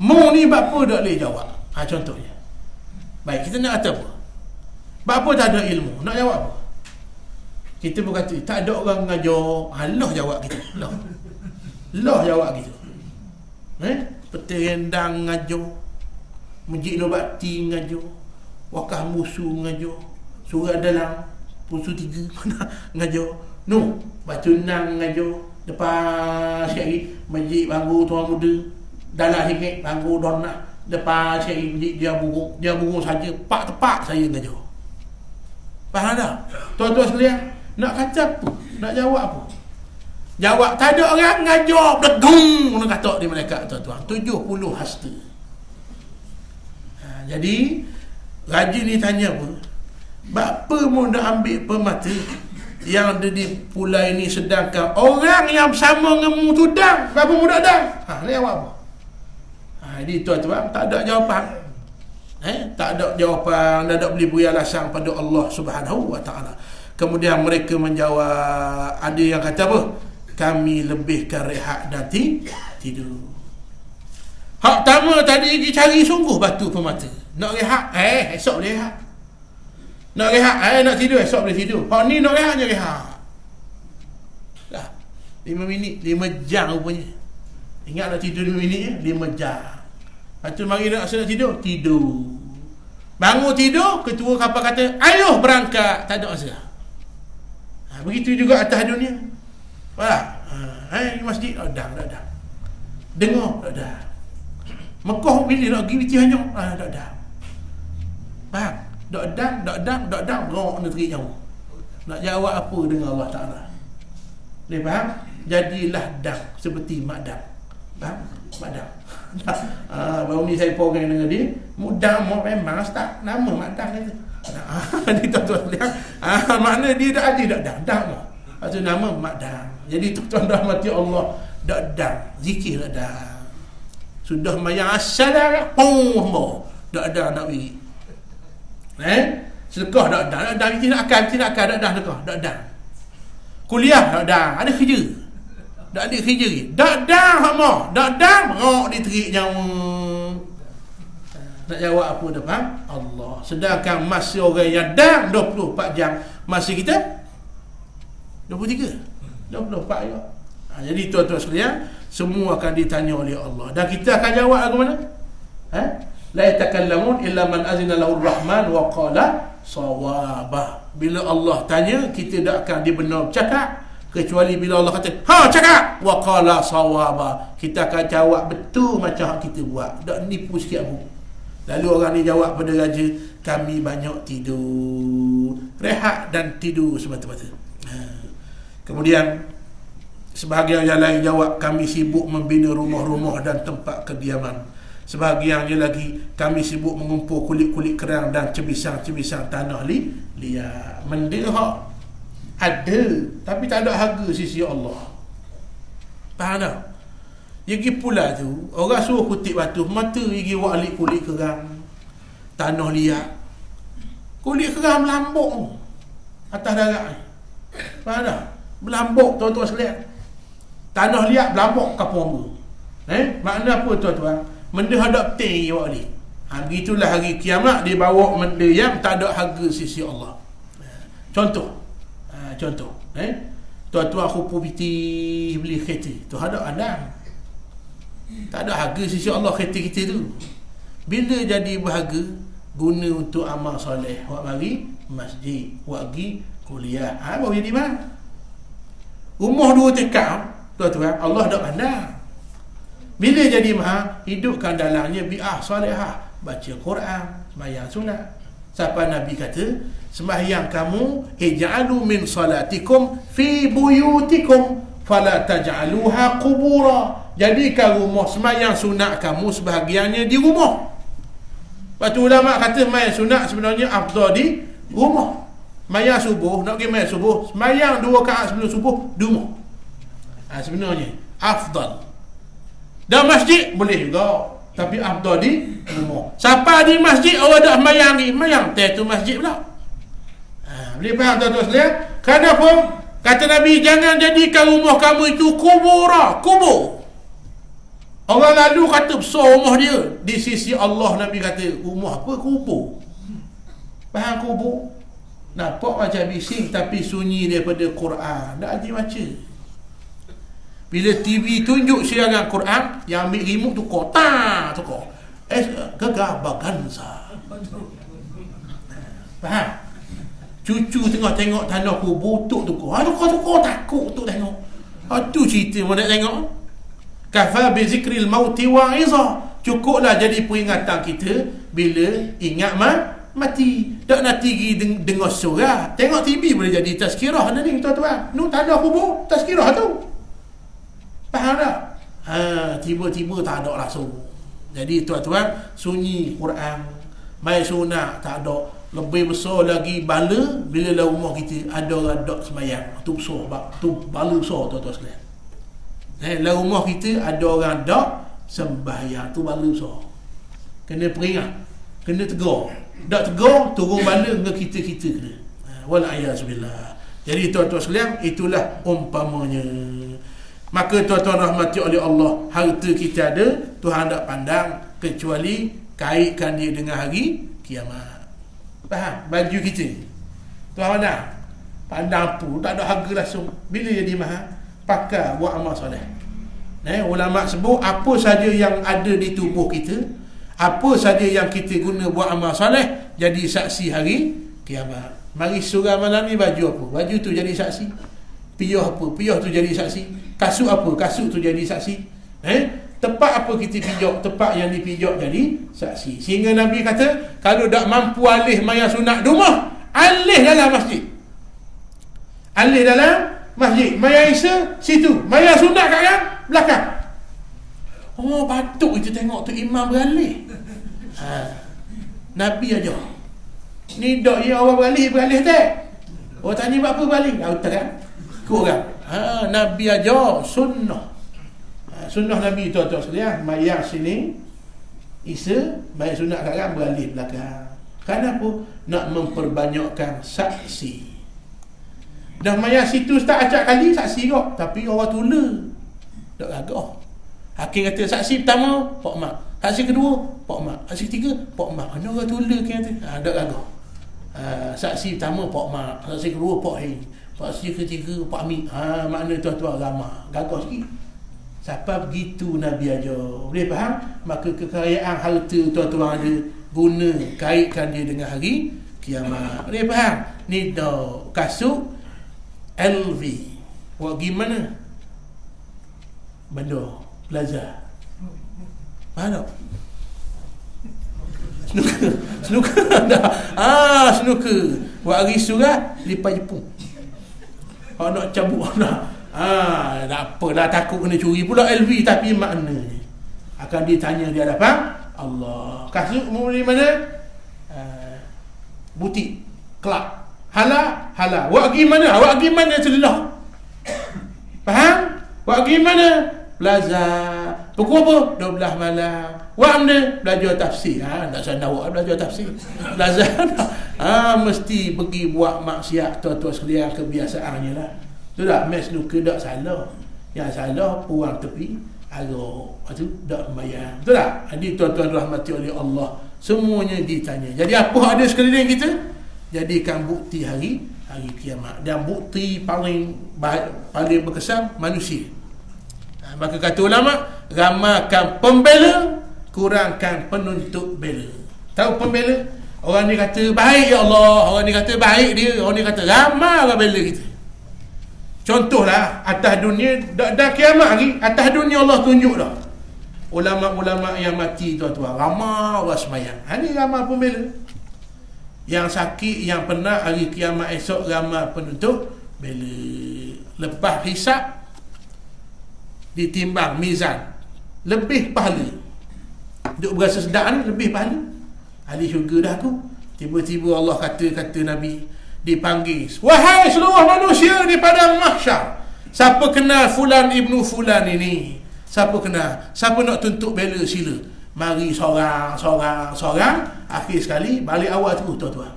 [SPEAKER 1] mu ni bapa tak boleh jawab. Contohnya, baik, kita nak kata apa? Bapa tak ada ilmu, nak jawab apa? Kita pun kata tak ada orang mengajar. Allah jawab kita. Allah jawab kita. Peterendang ngajar, Masjid Nobati ngajar, Wakaf Musuh ngajar, Surah Dalam Pusu 3 ngajar, Bacunang ngajar, depan sikit Masjid Banggu Tuan Muda, dalam sikit Banggu Donak, depan sikit Masjid Dia Burung saja, pak tepak saya ngajar. Faham tak? Tuan-tuan sekalian, nak kata apa? Nak jawab apa? Jawab, tak ada orang ngajar bergung, orang kata di malaikat, tuan-tuan. 70 hasta. Jadi raja ni tanya apa? Bapa mu nak ambil permata yang ada di pulai ni, sedangkan orang yang bersama dengan mu tu dang, bapa mu tak dang. Ni jawab apa? Jadi tuan-tuan, tak ada jawapan. Tak ada jawapan, dan tak boleh beri alasan pada Allah Subhanahu wa ta'ala. Kemudian mereka menjawab, ada yang kata apa? Kami lebihkan rehat dan tidur. Hak pertama tadi pergi cari sungguh batu permata. Nak rehat, esok boleh rehat. Nak rehat, nak tidur, esok boleh tidur. Hak ni nak rehat, je rehat. Dah, 5 minit, 5 jam rupanya. Ingat nak tidur 5 minit je, 5 jam. Lepas tu mari nak tidur, tidur. Bangun tidur, ketua kapal kata, ayuh berangkat, tak ada masa. Begitu juga atas dunia. Masjid, dah. Dengar, dah. Mekah bila nak pergi biti hanyut, dah. Faham? Dak, rok negeri jauh. Nak jawab apa dengan Allah Ta'ala? Boleh faham? Jadilah dang seperti mak dang. Faham? Mak dang. Baru ni saya program dengan dia, mudah memang start nama mak dang kata. Ni tuan-tuan lihat, makna dia dah ada dak dang. Lepas tu nama mak dang. Jadi tuan-tuan rahmati Allah, dak dang, zikir dak dang. Sudah mayang assalamualaikum, dak dang nak beri. Sedekah dak dang, tidak akan dak dang sedekah, dak dang. Kuliah dak dang, ada kerja. Tak ada kerja lagi. Dak dang hak dak dang rok diterik nyawa. Nak jawab apa depan Allah. Sedangkan masa orang yang dang 24 jam, masa kita 23 24 jam. Jadi tuan-tuan sekalian, semua akan ditanya oleh Allah, dan kita akan jawab lagu mana? La yatakallamun illa man azina lahu rahman wa qala sawaba. Bila Allah tanya, kita tak akan dibenar bercakap, kecuali bila Allah kata cakap wa qala sawaba, kita akan jawab betul macam kita buat, tak nipu sikit pun. Lalu orang ni jawab pada raja, kami banyak tidur, rehat dan tidur semata-mata. Kemudian sebahagian yang lain jawab, kami sibuk membina rumah-rumah dan tempat kediaman. Sebahagian yang lagi, kami sibuk mengumpul kulit-kulit kerang dan cebisang-cebisang tanah liat. Benda ada, tapi tak ada harga sisi Allah. Faham tak? Yang pergi pula tu, orang suruh kutip batu, mata pergi walik kulit kerang, tanah liat. Kulit kerang melambuk atas darat ni. Faham tak? Melambuk, tuan-tuan sekalian. Tanah liat melambuk kapur. Makna apa tuan-tuan? Benda hadap penting awak ni. Begitulah hari kiamat, dia bawa benda yang tak ada harga sisi Allah. Contoh, tuan-tuan kupu piti beli kereta tu hadap anda, tak ada harga sisi Allah kereta kita tu. Bila jadi berharga, guna untuk amal soleh, awak mari masjid, awak pergi kuliah, baru jadi mana? Rumah 2 tekak, tuan-tuan, Allah dah pandang. Bila jadi mahal, hidupkan dalamnya bi'ah salihah, baca Quran, sembahyang sunat. Sampai Nabi kata, sembahyang kamu, ij'alu min salatikum fi buyutikum fala taj'aluha qubura. Jadikan rumah sembahyang sunat kamu sebahagiannya di rumah. Lepas tu ulama kata sembahyang sunat sebenarnya afdal di rumah. Sembahyang subuh, nak pergi sembahyang subuh, sembahyang 2 rakaat sebelum subuh di rumah. Sebenarnya afdal. Dan masjid boleh juga, tapi afdal di rumah. Siapa di masjid orang dah mayang ni, mayang tu masjid pula. Boleh faham tuan-tuan sekalian? Kenapa kata Nabi, jangan jadikan rumah kamu itu kubur. Orang lalu kata besar rumah dia, di sisi Allah Nabi kata rumah apa? Kubur. Faham kubur? Nampak macam bising tapi sunyi daripada Quran. Tak ada baca. Bila TV tunjuk siaran Quran, yang ambil remote tu kotak. Gegar Baganza. Faham? Cucu tengah tengok tanah kubur, tuk takut tuk tengok. Tu cerita mana nak tengok. Kafa bi zikril mauti wa'iza. Cukuplah jadi peringatan kita bila ingat mati. Tak nak tinggi dengar surah. Tengok TV boleh jadi tazkirah ni tuan-tuan. Nu tanah kubur, tazkirah tu. Faham tak? Tiba-tiba tak ada langsung. Jadi tuan-tuan, sunyi Quran, main sunat tak ada. Lebih besar lagi bala bila dalam rumah kita ada orang dok sembahyang. Tu besar, tu bala besar tuan-tuan sekalian. Dalam rumah kita ada orang dok sembahyang, tu bala besar. Kena peringat, kena tegur. Tak tegur, turun bala dengan kita-kita kena. Wal'ayazubillah. Jadi tuan-tuan sekalian, itulah umpamanya. Maka tuan-tuan rahmati oleh Allah, harta kita ada, Tuhan tak pandang kecuali kaitkan dia dengan hari kiamat. Faham? Baju kita Tuhan pandang? Pandang pun tak ada harga langsung. Bila jadi mahal? Pakai buat amal soleh. Ulama sebut apa saja yang ada di tubuh kita, apa saja yang kita guna buat amal soleh, jadi saksi hari kiamat. Mari surah malam ni baju apa? Baju tu jadi saksi. Piyah apa? Piyah tu jadi saksi. Kasut apa? Kasut tu jadi saksi. Tempat apa kita pijak, tempat yang dipijak jadi saksi. Sehingga Nabi kata, kalau tak mampu alih mayang sunat di rumah, alih dalam masjid. Alih dalam masjid. Mayang Isa situ, mayang sunat kat yang belakang. Oh, patut kita tengok tu imam beralih. Nabi aja. Ni dok ya orang beralih tak? Orang tanya buat apa beralih? Tahu tak kan? Kurang. Nabi aja sunnah. Sunnah Nabi tuan-tuan sekalian, mayang sini Isa, mayang sunat kat beralih belakang. Kenapa? Nak memperbanyakkan saksi. Dah mayang situ tak acak kali saksi kok, tapi orang tula tak gagah. Hakim kata saksi pertama Pak Mak, saksi kedua Pak Mak, saksi ketiga Pak Mak. Mana orang tula kata tak gagah. Saksi pertama Pak Mak, saksi kedua Pak Hei, saksi ketiga Pak Mi. Makna tuan-tuan ramah, gagah sikit. Siapa begitu Nabi aja. Boleh faham? Maka kekayaan harta tuan-tuan ada, guna kaitkan dia dengan hari kiamat. Boleh faham? Ni dah kasut LV. Buat gimana? Benda Plaza. Mana? Snooker dah. Snooker. Buat hari surah lipat Jepun. Kalau nak cabut nak. Tak apalah, takut kena curi pula LV, tapi maknanya akan ditanya di hadapan Allah. Kasut mau dari mana? Butik, kelab. Halal. Wak pergi mana? Wak pergi mana sebelah? Faham? Wak pergi mana? Plaza. Pukul apa? 12 malam. Wak mana? Belajar tafsir. Tak sana wak belajar tafsir. Plaza. Mesti pergi buat maksiat tuan-tuan sekalian, kebiasaannya lah. Tu tak, main snooker tak salah. Yang salah puang tepi arak. Itu tak sembahyang. Betul tak? Jadi tuan-tuan rahmati oleh Allah, semuanya ditanya. Jadi apa ada sekeliling kita? Jadikan bukti hari kiamat. Dan bukti paling berkesan manusia. Maka kata ulama, ramalkan pembela, kurangkan penuntut bela. Tahu pembela? Orang ni kata baik ya Allah, orang ni kata baik dia, orang ni kata ramallah bela kita. Contohlah atas dunia, dah kiamat hari, atas dunia Allah tunjuk dah ulama-ulama yang mati tuan-tuan, ramai orang semayang. Ini ramai pembela. Yang sakit, yang penat, hari kiamat esok ramai penuntut bela. Lepas hisab ditimbang mizan, lebih pahala. Duk berasa sedap ni lebih pahala. Ahli syurga dah tu. Tiba-tiba Allah kata Nabi dipanggil, wahai seluruh manusia di padang mahsyar, siapa kenal fulan ibnu fulan ini, Siapa kena, siapa nak tuntut bela sila, mari seorang, akhir sekali balik awal tu tuan-tuan.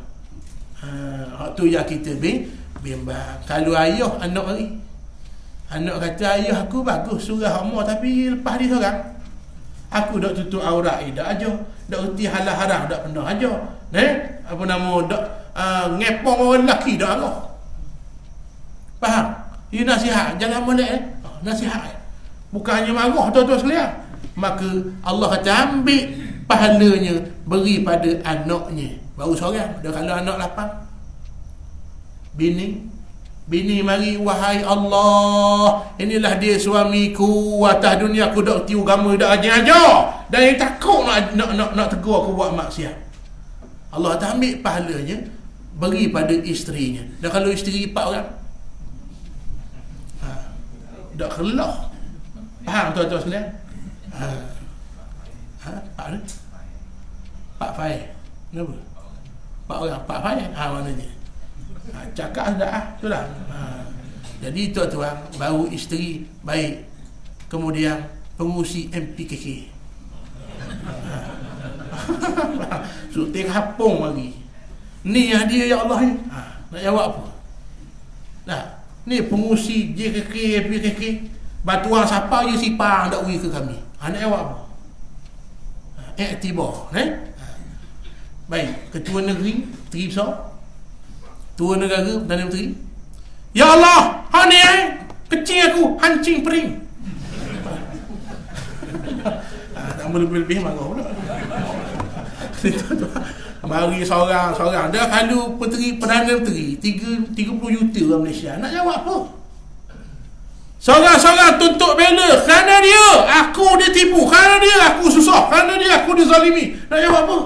[SPEAKER 1] Hak tu yang kita bimbang. Kalau ayah anak mari, anak kata ayah aku bagus surah Allah tapi lepas dia seorang, aku dak tutup aurat dak aja, dak reti halal haram dak pernah aja, apa nama dak ngepong orang lelaki dak arah. Faham? Ini nasihat, jangan molek nasihat. Bukannya marah tuan-tuan sekalian. Maka Allah kata ambil pahalanya beri pada anaknya. Baru seorang. Dah kalau anak 8. Bini mari, wahai Allah, inilah dia suamiku atas dunia, aku dak tiu agama dak ajar. Dan yang takut nak tegur aku buat maksiat. Allah kata ambil pahalanya beri pada isterinya. Dan kalau isteri 4 orang, dak kelah. Faham tuan-tuan sekalian? Pak Fai. Kenapa? 4 orang, Pak Fai. Maknanya. Cakap dah itulah. Jadi tuan-tuan, baru isteri baik, kemudian pengurusi MPKK. Sultan Hapung lagi. Ni dia ya Allah ni. Nak jawab apa? Nah, ni pengurusi JKK, MPKK. Batuan siapa je sipang dak ui ke kami. Nak jawab apa? Iktibar, baik, ketua negeri, menteri besar, Tua Negara, Perdana Menteri. Ya Allah, hak ni kecil aku hancing pering. Tak lebih-lebih marah pula. Mari seorang. Dah kalau Perdana Menteri 30 juta orang Malaysia, nak jawab apa? Seorang-seorang tuntut bela kerana dia aku ditipu, kerana dia aku susah, kerana dia aku dizalimi. Nak jawab apa?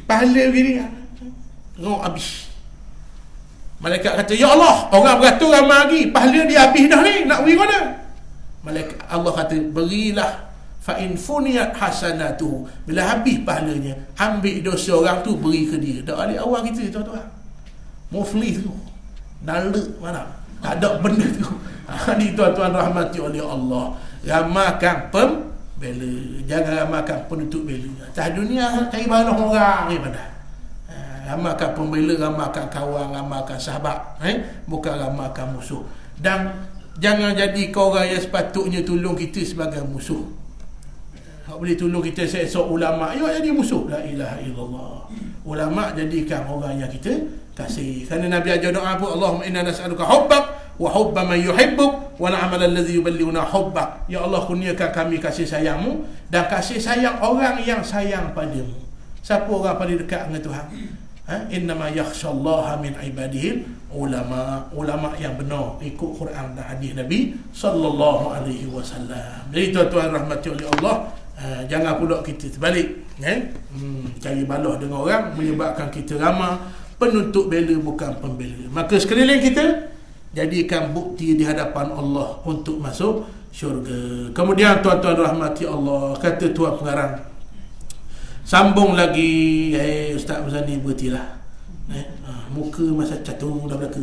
[SPEAKER 1] Pahala begini roh habis. Malaikat kata, ya Allah, orang beratus ramai lagi, pahala dia habis dah ni, nak pergi mana? Malaikat Allah kata, berilah fa in funiyat hasanatu, bila habis pahalanya, ambil dosa orang tu beri ke dia. Dak balik awal kita tuan-tuan. Muflis tu. Dalek mana? Tak ada benda tu. Ni tuan-tuan rahmati oleh Allah. Ramalkan pembela, jangan ramalkan penutup bela. Atas dunia cari balah orang ibadah. Ramalkan pembela, ramalkan kawan, ramalkan sahabat, bukan ramalkan musuh. Dan jangan jadi kau orang yang sepatutnya tolong kita sebagai musuh. Hak boleh tolong kita esok ulama, ya jadi musuh. La ilaha illallah. Ulama jadikan orang yang kita kasih. Kerana Nabi ajar doa apa? Allahumma inna nas'aluka hubbak wa hubba man yuhibbuk wa na'amal alladhi yuballighuna hubbak. Ya Allah, kurniakan kami kasih sayangmu dan kasih sayang orang yang sayang padamu. Siapa orang paling dekat dengan Tuhan? Innama yakhshallaha min ibadihi ulama. Ulama yang benar ikut Quran dan hadis Nabi sallallahu alaihi wasallam. Jadi tuan-tuan rahmati oleh Allah, jangan pula kita terbalik, cari balah dengan orang menyebabkan kita ramah penuntut bela bukan pembela. Maka sekeliling kita jadikan bukti di hadapan Allah untuk masuk syurga. Kemudian tuan-tuan rahmati Allah, kata tuan pengarang, sambung lagi, Ustaz Muzani berhentilah, muka masa catur dah belaka.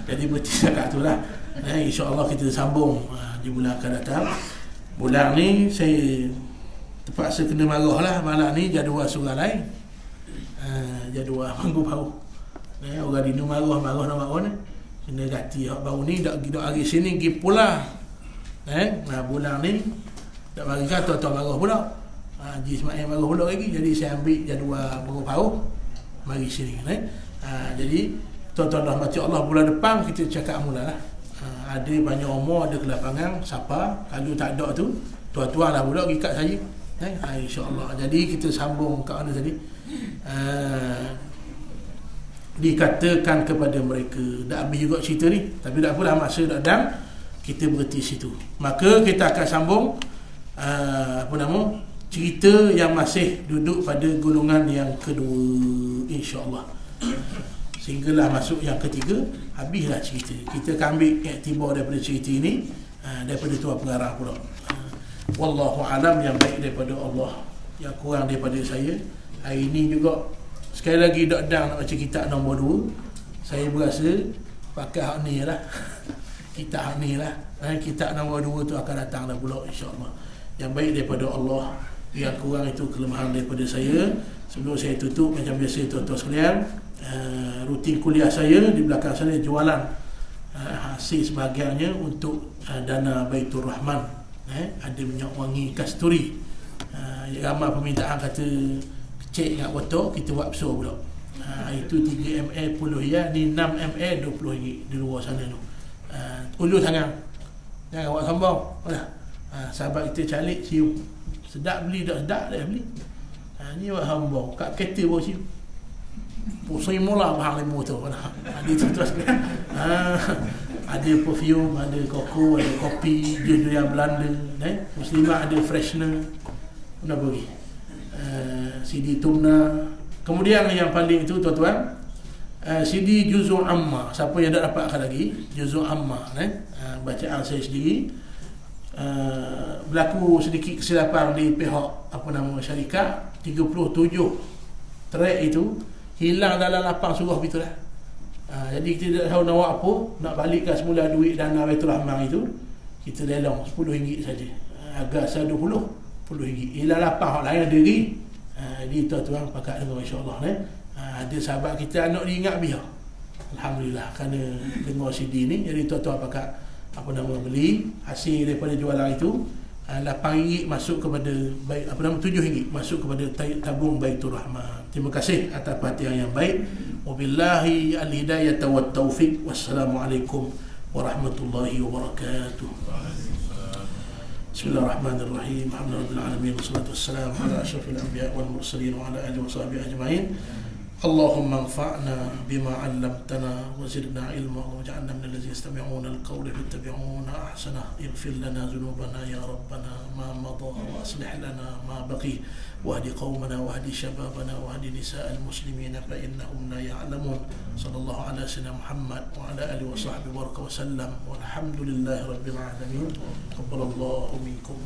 [SPEAKER 1] Jadi berhenti cakap tu lah. InsyaAllah kita sambung di bulan akan datang. Bulan ni saya terpaksa kena marah lah. Malam ni jadual surah lain, jadual minggu baru. Orang dinu marah nak marah ni, kena ganti hak baru ni. Dak hari sini pergi pula. Bulan ni tak bagi kan tuan-tuan marah pula. Haji Ismail marah pula lagi. Jadi saya ambil jadual baru mari sini. Jadi tuan-tuan rahmati Allah, bulan depan kita cakap mula lah. Ada banyak umur, ada kelapangan, siapa kalau tak ada tu tuan-tuan lah pula ikat saya. InsyaAllah. Jadi kita sambung kat mana tadi? Dikatakan kepada mereka, dah habis juga cerita ni, tapi tak apalah, masa dah dan kita berhenti situ. Maka kita akan sambung cerita yang masih duduk pada golongan yang kedua, insyaAllah. Sehinggalah masuk yang ketiga, habislah cerita. Kita akan ambil iktibar daripada cerita ini, daripada tuan pengarang pula. Wallahu alam, yang baik daripada Allah, yang kurang daripada saya. Hari ini juga sekali lagi nak baca kitab nombor 2. Saya berasa pakai hak ni lah. kitab ni lah. Kitab nombor 2 tu akan datang dah pula insya-Allah. Yang baik daripada Allah, yang kurang itu kelemahan daripada saya. Sebelum saya tutup, macam biasa tuan-tuan sekalian, rutin kuliah saya di belakang sana jualan hasil sebahagiannya untuk dana Baitur Rahman. Ada minyak wangi kasturi. Ramai permintaan kata kecil ingat botol, kita buat besar pula. Itu 3 ml 10 ya, ni 6 ml 20 ringgit di luar sana tu. Ulur tangan, jangan buat sombong. Sahabat kita calik cium, sedap beli tak sedap dah beli. Ni buat sombong, kat kereta bawa cium. Pusing mula mahal lima tu. Ada terus kan. Ada perfume, ada koko, ada kopi, jus yang Belanda, Muslimat ada freshener. Mana bagi? CD Tumna. Kemudian yang paling itu tuan-tuan, CD Juzul Amma. Siapa yang tak dapatkan lagi Juzul Amma, bacaan saya sendiri. Berlaku sedikit kesilapan di pihak syarikat. 37 track itu hilang dalam lapang surah betul lah. Jadi kita tak tahu nak buat apa, nak balikkan semula duit dana Baitur Rahman itu, kita lelong RM10 saja. Agak 20 RM10. Hilang lapang, orang lain ada lagi. Jadi tuan-tuan pakat dengar insya-Allah. Ada sahabat kita anak dia ingat biar. Alhamdulillah kerana dengar CD ni, jadi tuan-tuan pakat beli hasil daripada jualan itu. RM8 masuk kepada RM7 masuk kepada tabung Baitur Rahman. Terima kasih atas perhatian yang baik. Wabillahi al-hidayah wat taufiq. Wassalamualaikum warahmatullahi wabarakatuh. Bismillahirrahmanirrahim. Alhamdulillahirabbil alamin wassalatu wassalamu ala asyrafil anbiya wal mursalin wa ala alihi washabihi ajma'in. Allahumma anfa'na bima 'allamtana wa zidna ilma waj'alna minal ladzina yastami'una al-qawla fayattabi'una ahsana. Ighfir lana dhunubana ya rabbana ma madha wa aslih lana ma baqi wahdi qaumana wahdi shababana wahdi nisa'al muslimina fa innahum la ya'lamun. Sallallahu ala sayyidina Muhammad wa ala alihi wa sahbihi wa sallam. Walhamdulillahi rabbil alamin. Qabbalallahu minkum.